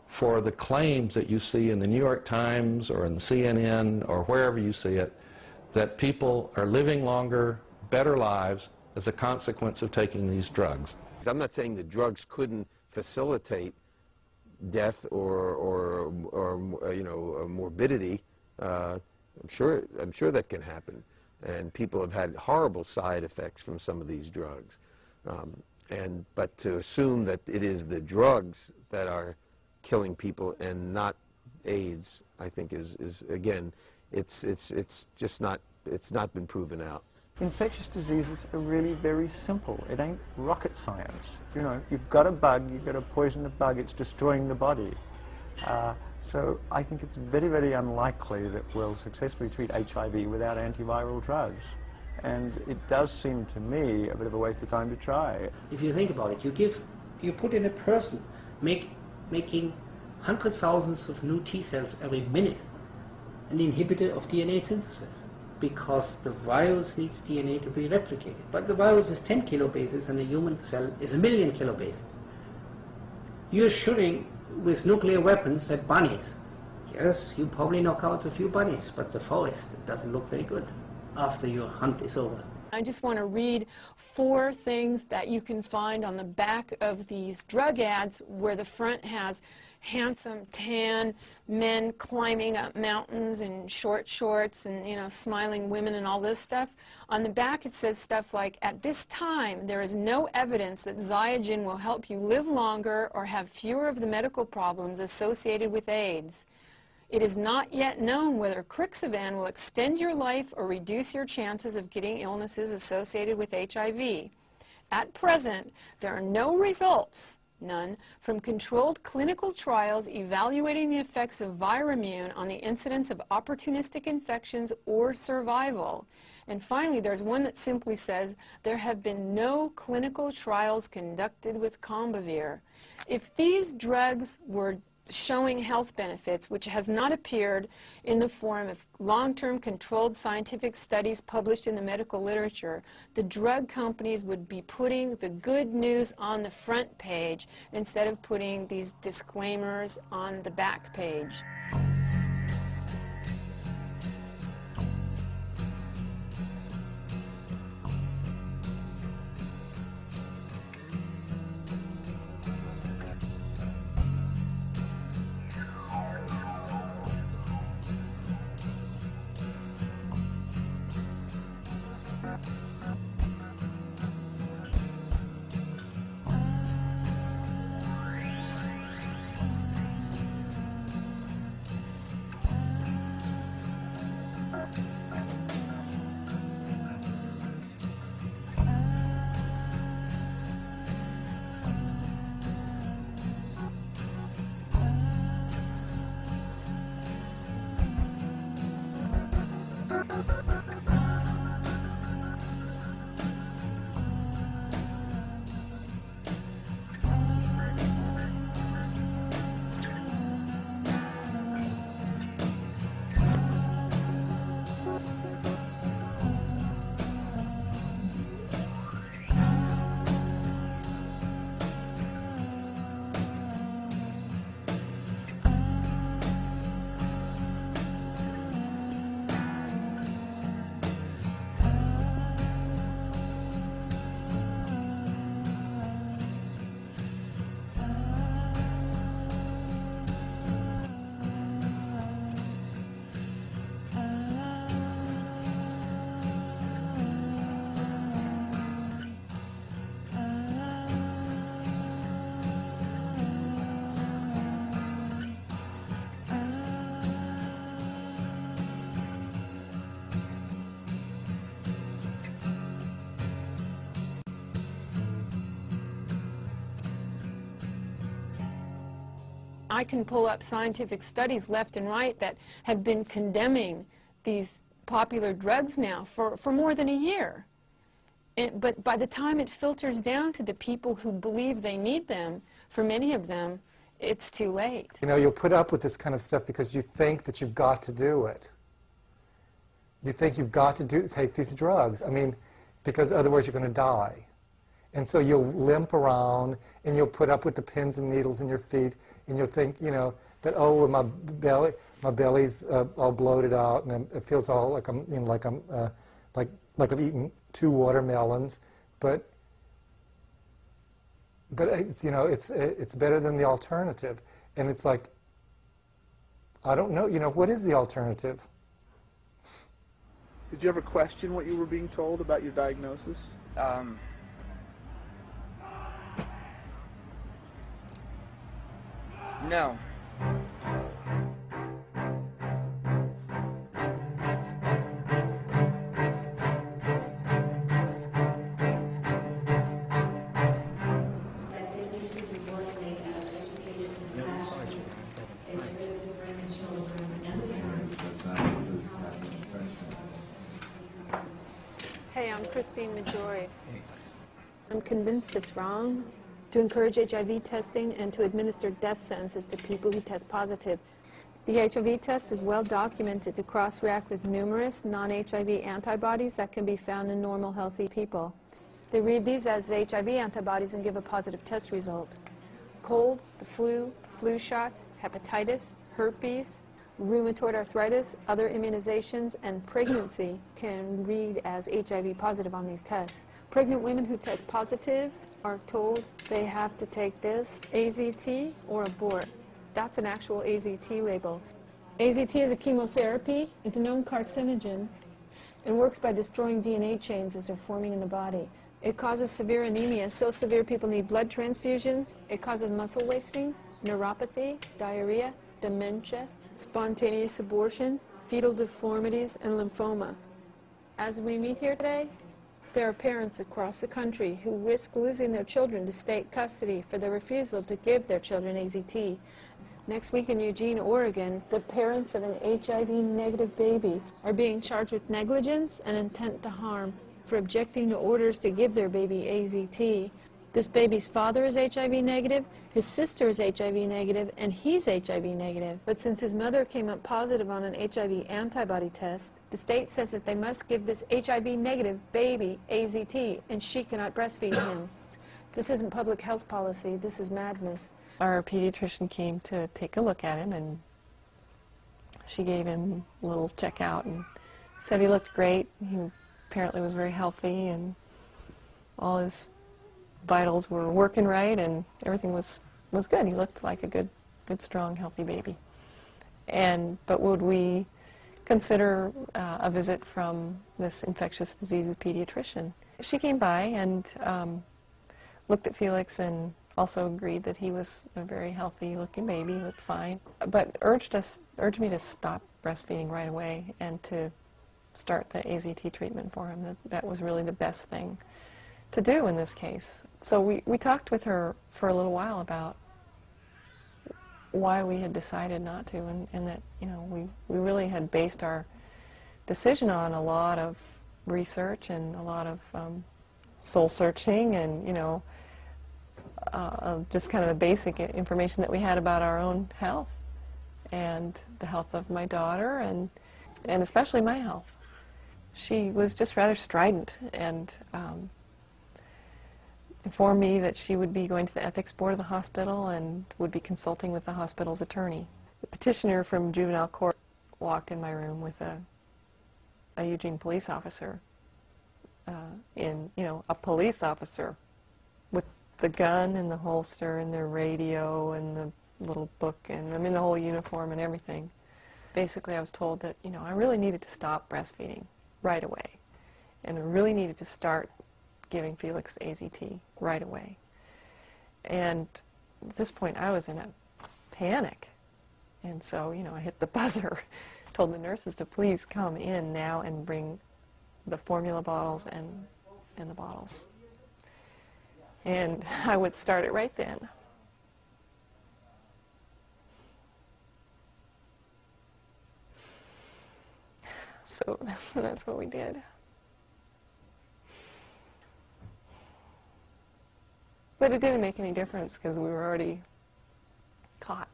for the claims that you see in the New York Times or in the CNN or wherever you see it, that people are living longer, better lives as a consequence of taking these drugs. I'm not saying that drugs couldn't facilitate death or morbidity. I'm sure that can happen, and people have had horrible side effects from some of these drugs. But to assume that it is the drugs that are killing people and not AIDS, I think is again, it's just not, it's not been proven out. Infectious diseases are really very simple. It ain't rocket science. You've got a bug, you've got to poison the bug, it's destroying the body. So I think it's very, very unlikely that we'll successfully treat HIV without antiviral drugs. And it does seem to me a bit of a waste of time to try. If you think about it, you put in a person making hundreds of thousands of new T cells every minute, an inhibitor of DNA synthesis, because the virus needs DNA to be replicated. But the virus is 10 kilobases and the human cell is 1,000,000 kilobases. You're shooting with nuclear weapons at bunnies. Yes, you probably knock out a few bunnies, but the forest doesn't look very good after your hunt is over. I just want to read 4 things that you can find on the back of these drug ads, where the front has handsome tan men climbing up mountains in short shorts and smiling women and all this stuff. On the back it says stuff like, at this time there is no evidence that Zyogen will help you live longer or have fewer of the medical problems associated with AIDS. It is not yet known whether Crixivan will extend your life or reduce your chances of getting illnesses associated with HIV. At present, there are no results, none, from controlled clinical trials evaluating the effects of Viramune on the incidence of opportunistic infections or survival. And finally, there's one that simply says, there have been no clinical trials conducted with Combivir. If these drugs were showing health benefits, which has not appeared in the form of long-term controlled scientific studies published in the medical literature, the drug companies would be putting the good news on the front page instead of putting these disclaimers on the back page. I can pull up scientific studies left and right that have been condemning these popular drugs now for more than a year. But by the time it filters down to the people who believe they need them, for many of them, it's too late. You know, you'll put up with this kind of stuff because you think that you've got to do it. You think you've got to take these drugs. I mean, because otherwise you're going to die. And so you'll limp around, and you'll put up with the pins and needles in your feet, and you'll think, you know, that, oh, my belly's all bloated out, and it feels all like I'm, you know, like I've eaten 2 watermelons, but it's, you know, it's better than the alternative, and it's like, I don't know, you know, what is the alternative? Did you ever question what you were being told about your diagnosis? No. Hey, I'm Christine Maggiore. I'm convinced it's wrong to encourage HIV testing and to administer death sentences to people who test positive. The HIV test is well documented to cross-react with numerous non-HIV antibodies that can be found in normal, healthy people. They read these as HIV antibodies and give a positive test result. Cold, the flu shots, hepatitis, herpes, rheumatoid arthritis, other immunizations, and pregnancy can read as HIV positive on these tests. Pregnant women who test positive are told they have to take this, AZT, or abort. That's an actual AZT label. AZT is a chemotherapy. It's a known carcinogen and works by destroying DNA chains as they're forming in the body. It causes severe anemia, so severe people need blood transfusions. It causes muscle wasting, neuropathy, diarrhea, dementia, spontaneous abortion, fetal deformities, and lymphoma. As we meet here today, there are parents across the country who risk losing their children to state custody for their refusal to give their children AZT. Next week in Eugene, Oregon, the parents of an HIV-negative baby are being charged with negligence and intent to harm for objecting to orders to give their baby AZT. This baby's father is HIV-negative, his sister is HIV-negative, and he's HIV-negative. But since his mother came up positive on an HIV antibody test, the state says that they must give this HIV-negative baby AZT, and she cannot breastfeed him. This isn't public health policy, this is madness. Our pediatrician came to take a look at him, and she gave him a little checkout and said he looked great. He apparently was very healthy, and all his vitals were working right, and everything was good. He looked like a good, strong, healthy baby. But would we consider a visit from this infectious diseases pediatrician? She came by and looked at Felix and also agreed that he was a very healthy-looking baby, looked fine, but urged me to stop breastfeeding right away and to start the AZT treatment for him. That was really the best thing to do in this case. So we talked with her for a little while about why we had decided not to, and that, you know, we really had based our decision on a lot of research and a lot of soul searching and, you know, just kind of the basic information that we had about our own health and the health of my daughter and especially my health. She was just rather strident and informed me that she would be going to the ethics board of the hospital and would be consulting with the hospital's attorney. The petitioner from juvenile court walked in my room with a Eugene police officer, a police officer with the gun and the holster and the radio and the little book and the whole uniform and everything. Basically, I was told that, you know, I really needed to stop breastfeeding right away, and I really needed to start giving Felix the AZT right away. And at this point, I was in a panic, and so, you know, I hit the buzzer, told the nurses to please come in now and bring the formula bottles and the bottles. And I would start it right then. So that's what we did. But it didn't make any difference because we were already caught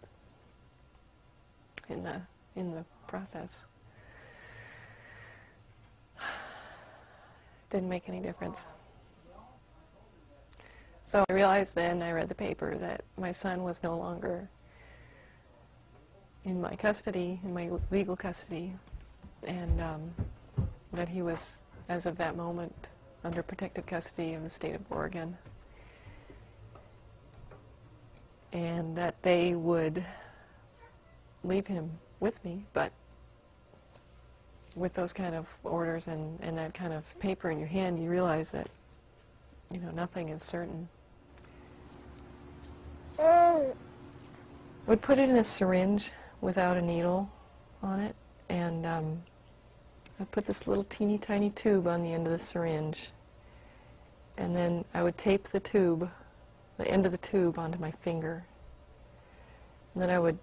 in the process. Didn't make any difference. So I realized then, I read the paper, that my son was no longer in my custody, in my legal custody, and that he was, as of that moment, under protective custody of the state of Oregon. And that they would leave him with me, but with those kind of orders and that kind of paper in your hand, you realize that, you know, nothing is certain. Would put it in a syringe without a needle on it, and I'd put this little teeny tiny tube on the end of the syringe, and then I would tape the tube, the end of the tube, onto my finger, and then I would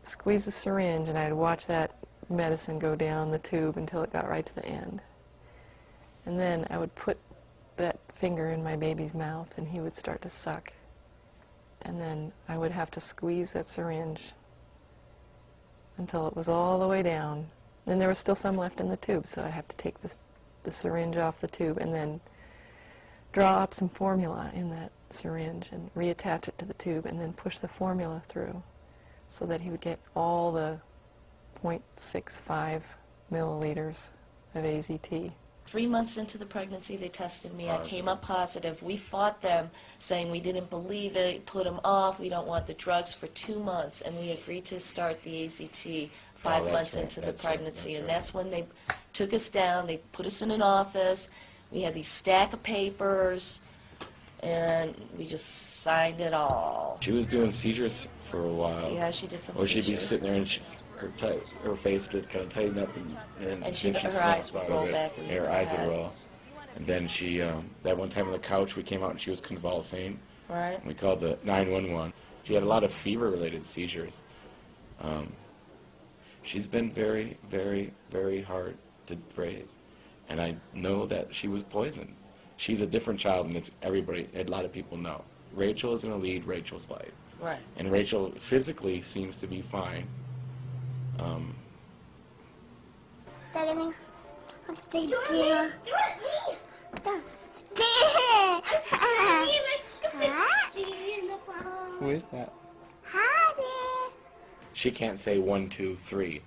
squeeze the syringe and I'd watch that medicine go down the tube until it got right to the end, and then I would put that finger in my baby's mouth and he would start to suck, and then I would have to squeeze that syringe until it was all the way down. Then there was still some left in the tube, so I'd have to take the syringe off the tube and then draw up some formula in that syringe and reattach it to the tube and then push the formula through so that he would get all the 0.65 milliliters of AZT. 3 months into the pregnancy, they tested me. I came up positive. We fought them, saying we didn't believe it, put them off, we don't want the drugs for 2 months, and we agreed to start the AZT 5 months into the pregnancy. And that's when they took us down, they put us in an office, we had these stack of papers, and we just signed it all. She was doing seizures for a while. Yeah, she did some Or she'd be seizures. sitting there and her face would just kind of tighten up and And her snapped eyes would out roll of it. back And her eyes would roll. And then she, that one time on the couch, we came out and she was convulsing. Right. And we called the 911. She had a lot of fever-related seizures. She's been very, very, very hard to raise. And I know that she was poisoned. She's a different child, and it's everybody, a lot of people know. Rachel is going to lead Rachel's life. Right. And Rachel physically seems to be fine. Who is that? She can't say 1, 2, 3.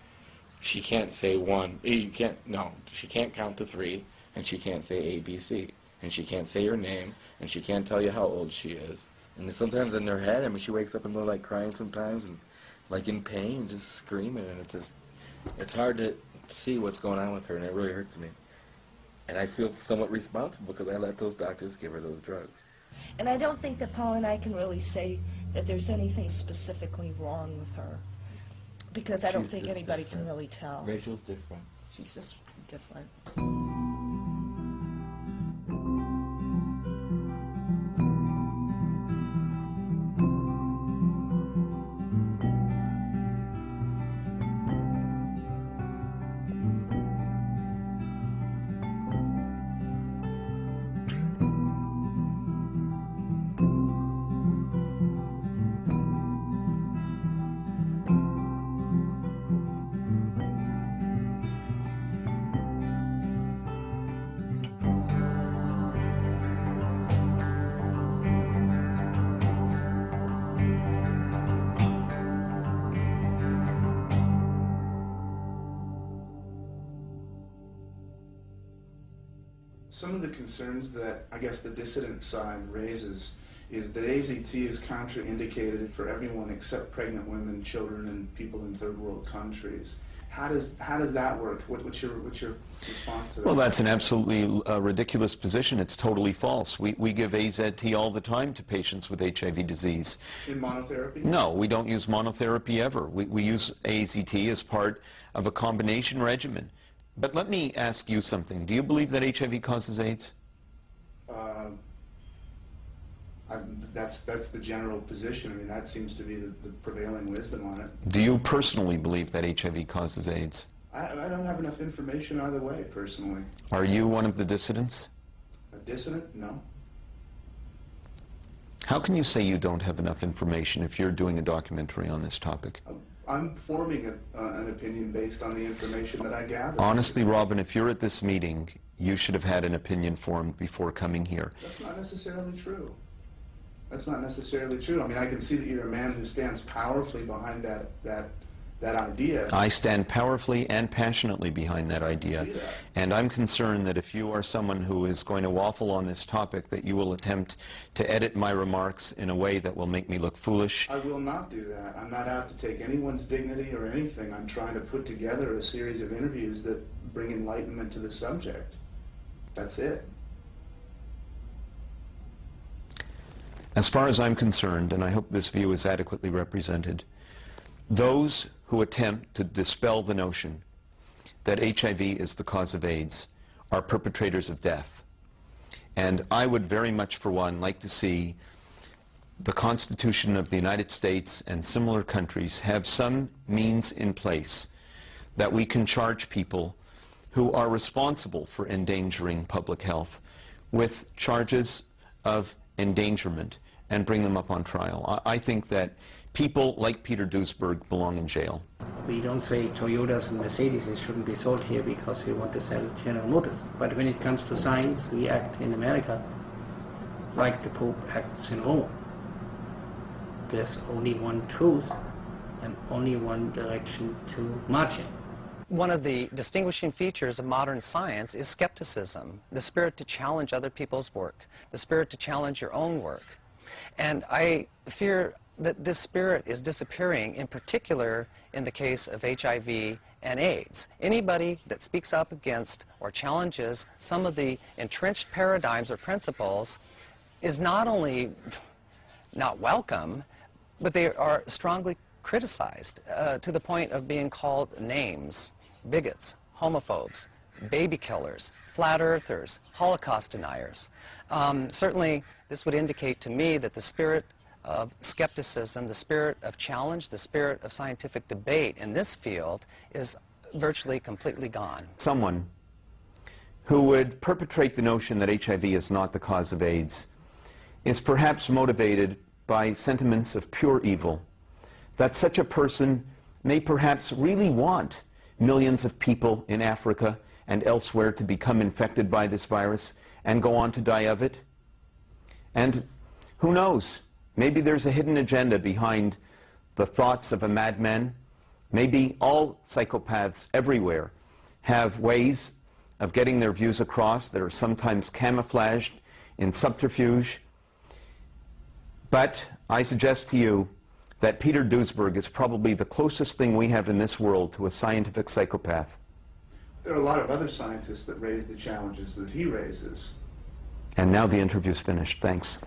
She can't say she can't count to 3, and she can't say A, B, C. And she can't say your name, and she can't tell you how old she is. And sometimes in her head, I mean, she wakes up in the middle, like crying sometimes, and like in pain, just screaming, and it's hard to see what's going on with her, and it really hurts me. And I feel somewhat responsible because I let those doctors give her those drugs. And I don't think that Paul and I can really say that there's anything specifically wrong with her, because I don't think anybody can really tell. Rachel's different. She's just different. Some of the concerns that I guess the dissident side raises is that AZT is contraindicated for everyone except pregnant women, children, and people in third world countries. How does that work? What's your response to that? Well, that's an absolutely ridiculous position. It's totally false. We give AZT all the time to patients with HIV disease. In monotherapy? No, we don't use monotherapy ever. We use AZT as part of a combination regimen. But let me ask you something. Do you believe that HIV causes AIDS? That's the general position. I mean, that seems to be the prevailing wisdom on it. Do you personally believe that HIV causes AIDS? I don't have enough information either way, personally. Are you one of the dissidents? A dissident? No. How can you say you don't have enough information if you're doing a documentary on this topic? I'm forming an opinion based on the information that I gather. Honestly, Robin, if you're at this meeting, you should have had an opinion formed before coming here. That's not necessarily true. That's not necessarily true. I mean, I can see that you're a man who stands powerfully behind that idea. I stand powerfully and passionately behind that idea. And I'm concerned that if you are someone who is going to waffle on this topic, that you will attempt to edit my remarks in a way that will make me look foolish. I will not do that. I'm not out to take anyone's dignity or anything. I'm trying to put together a series of interviews that bring enlightenment to the subject. That's it. As far as I'm concerned, and I hope this view is adequately represented, those who attempt to dispel the notion that HIV is the cause of AIDS are perpetrators of death. And I would very much, for one, like to see the Constitution of the United States and similar countries have some means in place that we can charge people who are responsible for endangering public health with charges of endangerment and bring them up on trial. I think that people like Peter Duisberg belong in jail. We don't say Toyotas and Mercedes shouldn't be sold here because we want to sell General Motors. But when it comes to science, we act in America like the Pope acts in Rome. There's only one truth and only one direction to march in. One of the distinguishing features of modern science is skepticism, the spirit to challenge other people's work, the spirit to challenge your own work. And I fear that this spirit is disappearing, in particular in the case of HIV and AIDS. Anybody that speaks up against or challenges some of the entrenched paradigms or principles is not only not welcome, but they are strongly criticized to the point of being called names: bigots, homophobes, baby killers, flat earthers, Holocaust deniers. Certainly, this would indicate to me that the spirit of skepticism, the spirit of challenge, the spirit of scientific debate in this field is virtually completely gone. Someone who would perpetrate the notion that HIV is not the cause of AIDS is perhaps motivated by sentiments of pure evil, that such a person may perhaps really want millions of people in Africa and elsewhere to become infected by this virus and go on to die of it. And who knows, maybe there's a hidden agenda behind the thoughts of a madman. Maybe all psychopaths everywhere have ways of getting their views across that are sometimes camouflaged in subterfuge. But I suggest to you that Peter Duesberg is probably the closest thing we have in this world to a scientific psychopath. There are a lot of other scientists that raise the challenges that he raises. And now the interview's finished. Thanks.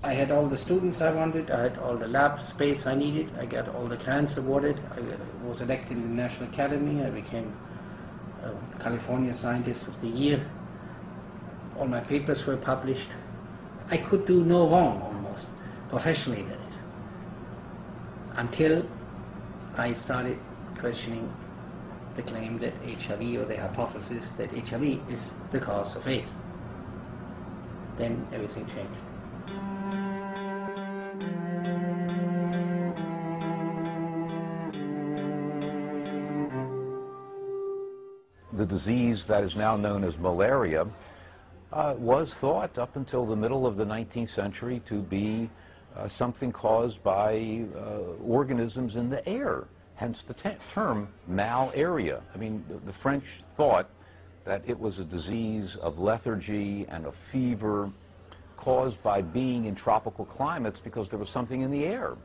I had all the students I wanted, I had all the lab space I needed, I got all the grants awarded, I was elected in the National Academy, I became California Scientist of the Year, all my papers were published. I could do no wrong, almost, professionally that is, until I started questioning the claim that HIV, or the hypothesis that HIV is the cause of AIDS. Then everything changed. The disease that is now known as malaria was thought up until the middle of the 19th century to be something caused by organisms in the air, hence the term malaria. I mean, the French thought that it was a disease of lethargy and of fever caused by being in tropical climates because there was something in the air.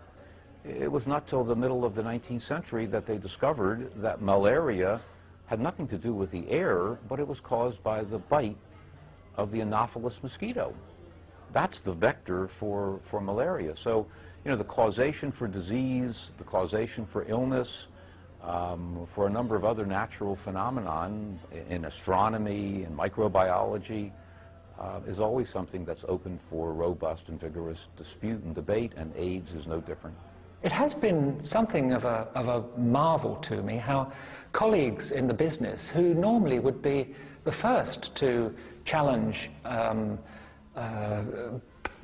It was not till the middle of the 19th century that they discovered that malaria had nothing to do with the air, but it was caused by the bite of the Anopheles mosquito. That's the vector for malaria. So, you know, the causation for disease, the causation for illness, for a number of other natural phenomenon in astronomy and microbiology is always something that's open for robust and vigorous dispute and debate, and AIDS is no different. It has been something of a marvel to me how colleagues in the business, who normally would be the first to challenge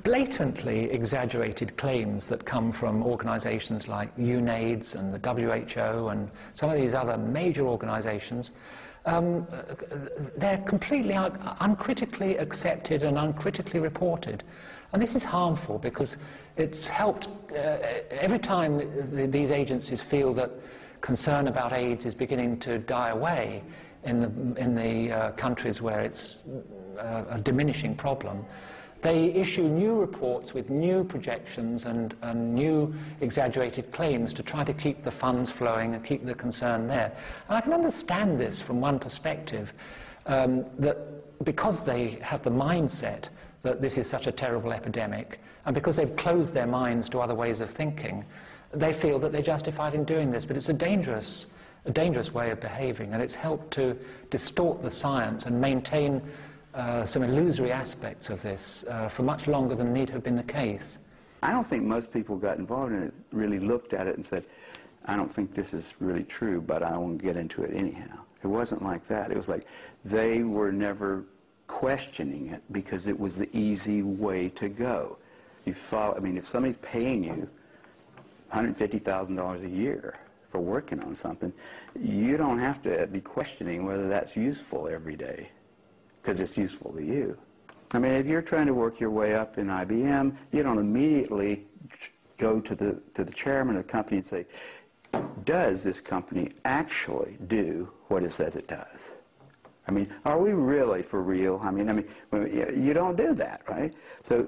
blatantly exaggerated claims that come from organizations like UNAIDS and the WHO and some of these other major organizations, they're completely uncritically accepted and uncritically reported. And this is harmful because it's helped, every time these agencies feel that concern about AIDS is beginning to die away in the countries where it's a diminishing problem, they issue new reports with new projections and new exaggerated claims to try to keep the funds flowing and keep the concern there. And I can understand this from one perspective, that because they have the mindset that this is such a terrible epidemic, and because they've closed their minds to other ways of thinking, they feel that they're justified in doing this. But it's a dangerous way of behaving, and it's helped to distort the science and maintain some illusory aspects of this for much longer than need have been the case. I don't think most people got involved in it, really looked at it and said, I don't think this is really true, but I won't get into it anyhow. It wasn't like that. It was like they were never questioning it because it was the easy way to go. You follow, I mean, if somebody's paying you $150,000 a year for working on something, you don't have to be questioning whether that's useful every day because it's useful to you. I mean, if you're trying to work your way up in IBM, you don't immediately go to the chairman of the company and say, does this company actually do what it says it does? I mean, are we really for real? I mean, you don't do that, right? So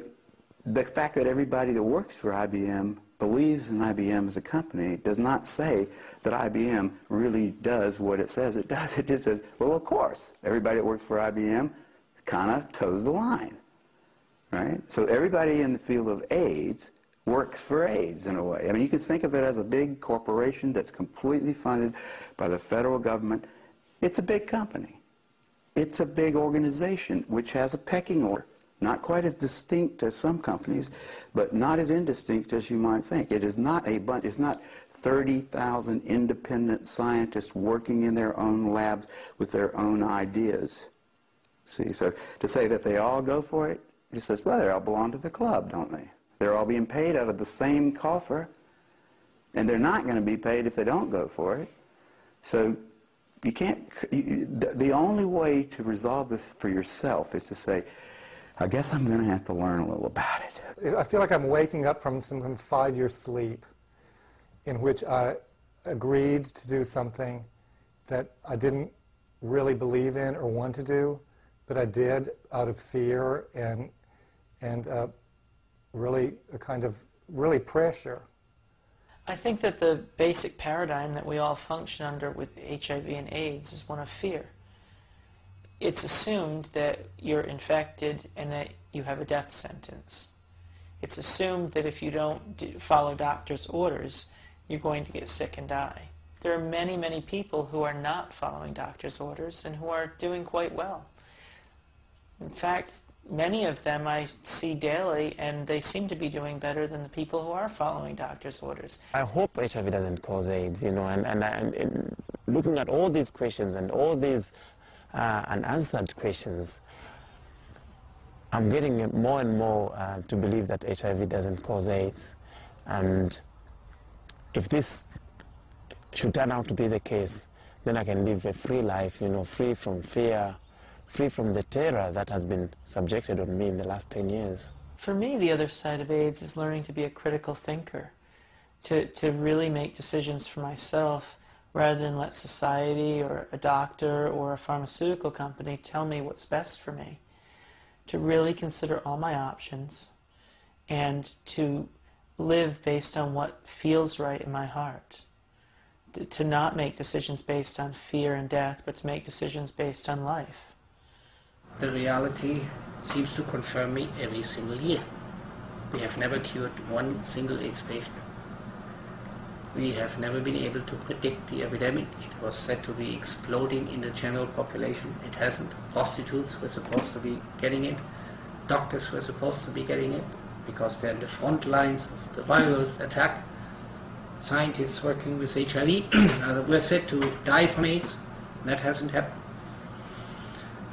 the fact that everybody that works for IBM believes in IBM as a company does not say that IBM really does what it says it does. It just says, well, of course, everybody that works for IBM kind of toes the line, right? So everybody in the field of AIDS works for AIDS in a way. I mean, you can think of it as a big corporation that's completely funded by the federal government. It's a big company. It's a big organization which has a pecking order. Not quite as distinct as some companies, but not as indistinct as you might think. It is not a bunch, it's not 30,000 independent scientists working in their own labs with their own ideas. See, so to say that they all go for it, it says, well, they all belong to the club, don't they? They're all being paid out of the same coffer, and they're not going to be paid if they don't go for it. So you can't, the only way to resolve this for yourself is to say, I guess I'm going to have to learn a little about it. I feel like I'm waking up from some 5-year sleep in which I agreed to do something that I didn't really believe in or want to do, but I did out of fear and really a kind of pressure. I think that the basic paradigm that we all function under with HIV and AIDS is one of fear. It's assumed that you're infected and that you have a death sentence. It's assumed that if you don't follow doctor's orders, you're going to get sick and die. There are many, many people who are not following doctor's orders and who are doing quite well. In fact, many of them I see daily, and they seem to be doing better than the people who are following doctor's orders. I hope HIV doesn't cause AIDS, you know, and looking at all these questions and all these unanswered questions, I'm getting more and more to believe that HIV doesn't cause AIDS. And if this should turn out to be the case, then I can live a free life, you know, free from fear, free from the terror that has been subjected on me in the last 10 years. For me, the other side of AIDS is learning to be a critical thinker, to really make decisions for myself rather than let society or a doctor or a pharmaceutical company tell me what's best for me. To really consider all my options and to live based on what feels right in my heart. To not make decisions based on fear and death, but to make decisions based on life. The reality seems to confirm me every single year. We have never cured one single AIDS patient. We have never been able to predict the epidemic. It was said to be exploding in the general population. It hasn't. Prostitutes were supposed to be getting it. Doctors were supposed to be getting it because they're in the front lines of the viral attack. Scientists working with HIV were said to die from AIDS. That hasn't happened.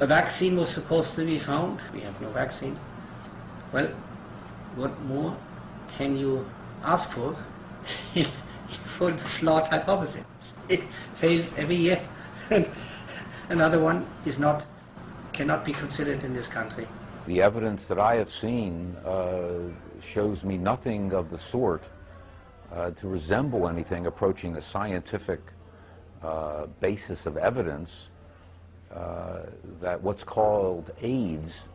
A vaccine was supposed to be found. We have no vaccine. Well, what more can you ask for for the flawed hypothesis? It fails every year. Another one cannot be considered in this country. The evidence that I have seen shows me nothing of the sort to resemble anything approaching a scientific basis of evidence that what's called AIDS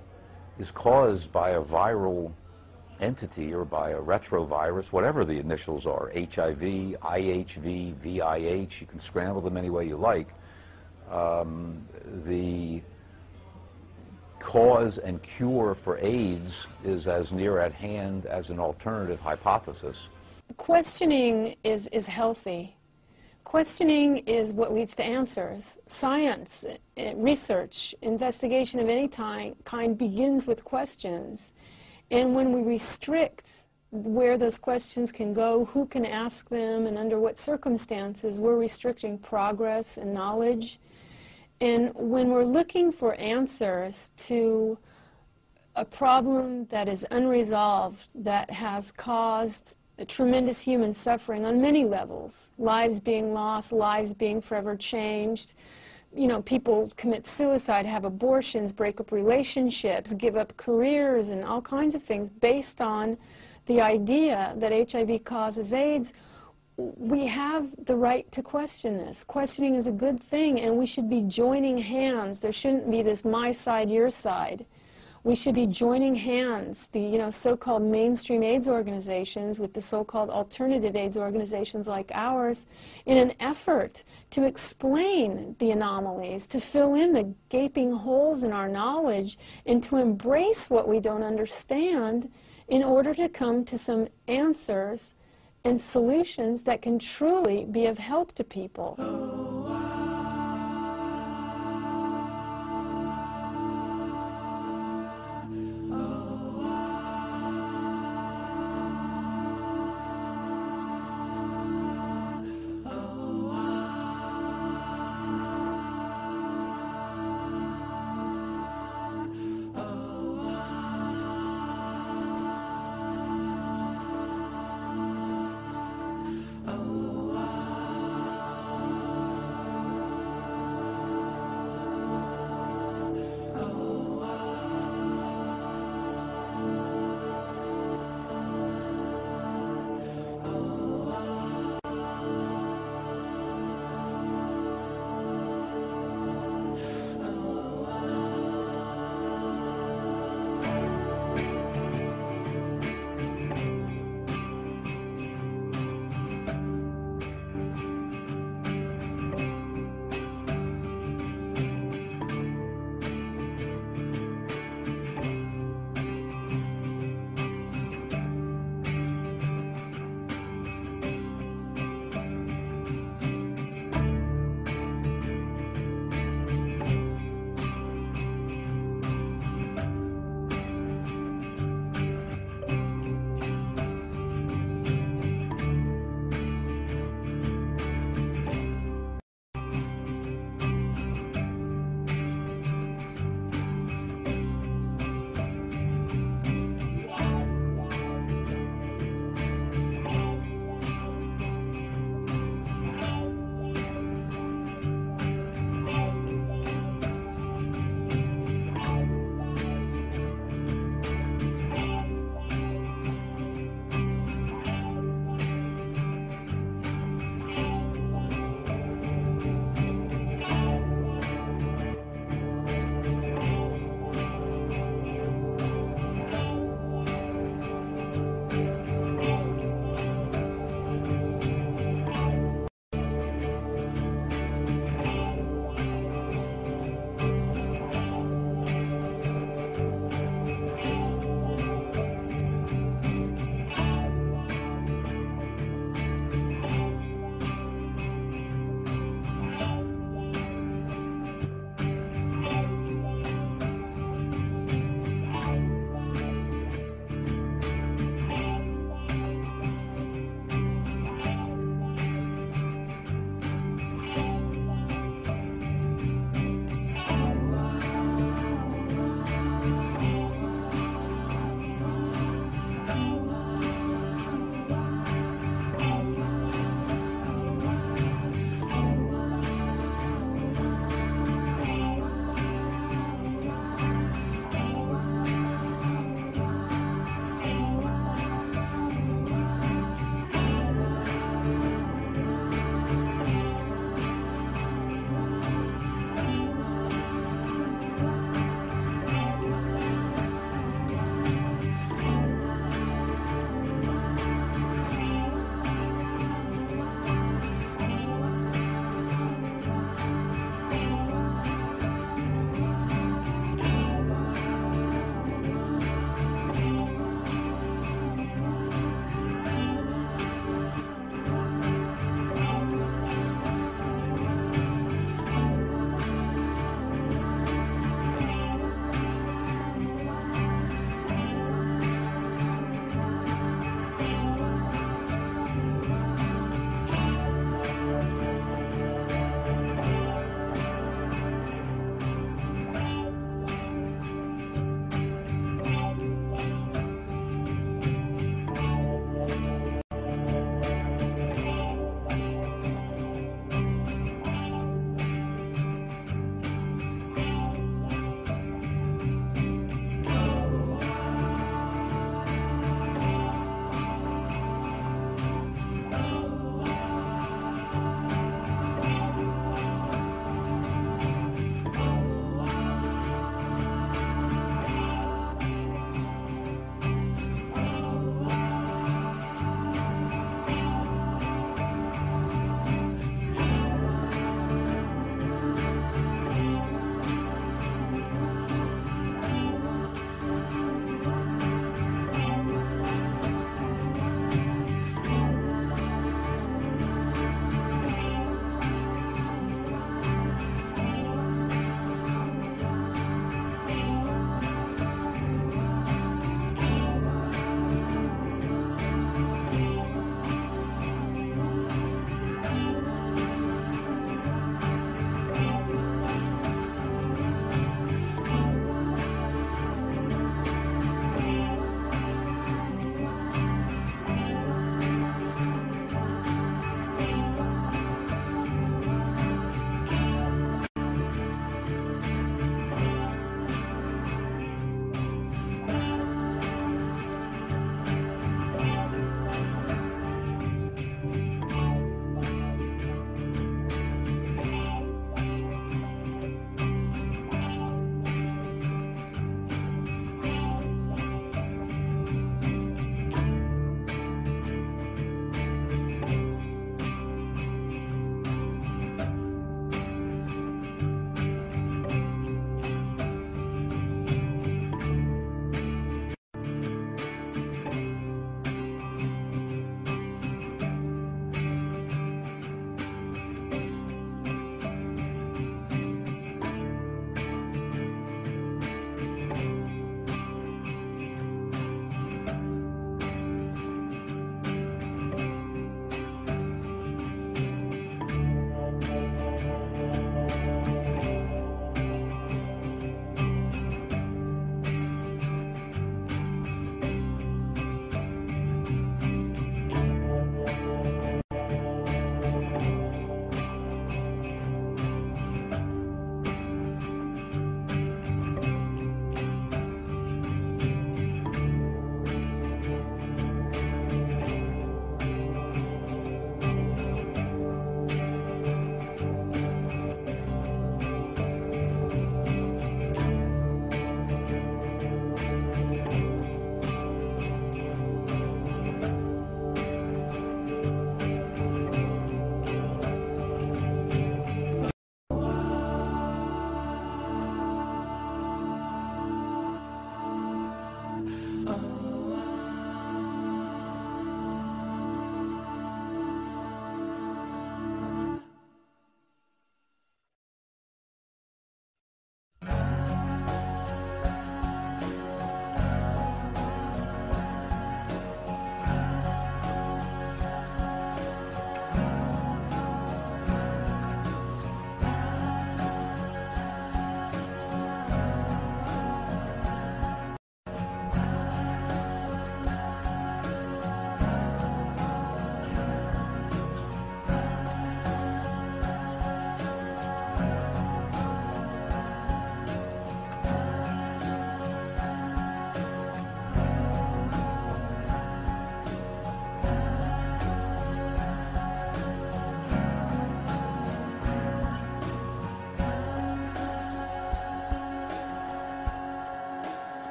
is caused by a viral entity or by a retrovirus, whatever the initials are, HIV, IHV, VIH, you can scramble them any way you like. The cause and cure for AIDS is as near at hand as an alternative hypothesis. Questioning is healthy. Questioning is what leads to answers. Science, research, investigation of any kind begins with questions. And when we restrict where those questions can go, who can ask them, and under what circumstances, we're restricting progress and knowledge. And when we're looking for answers to a problem that is unresolved, that has caused tremendous human suffering on many levels, lives being lost, lives being forever changed, you know, people commit suicide, have abortions, break up relationships, give up careers, and all kinds of things based on the idea that HIV causes AIDS. We have the right to question this. Questioning is a good thing, and we should be joining hands. There shouldn't be this my side, your side. We should be joining hands, the so-called mainstream AIDS organizations with the so-called alternative AIDS organizations like ours, in an effort to explain the anomalies, to fill in the gaping holes in our knowledge, and to embrace what we don't understand in order to come to some answers and solutions that can truly be of help to people.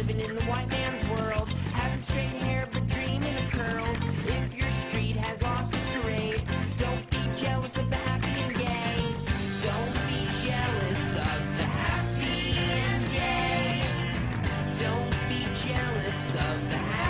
living in the white man's world, having straight hair but dreaming of curls. If your street has lost its parade, don't be jealous of the happy and gay. Don't be jealous of the happy and gay. Don't be jealous of the happy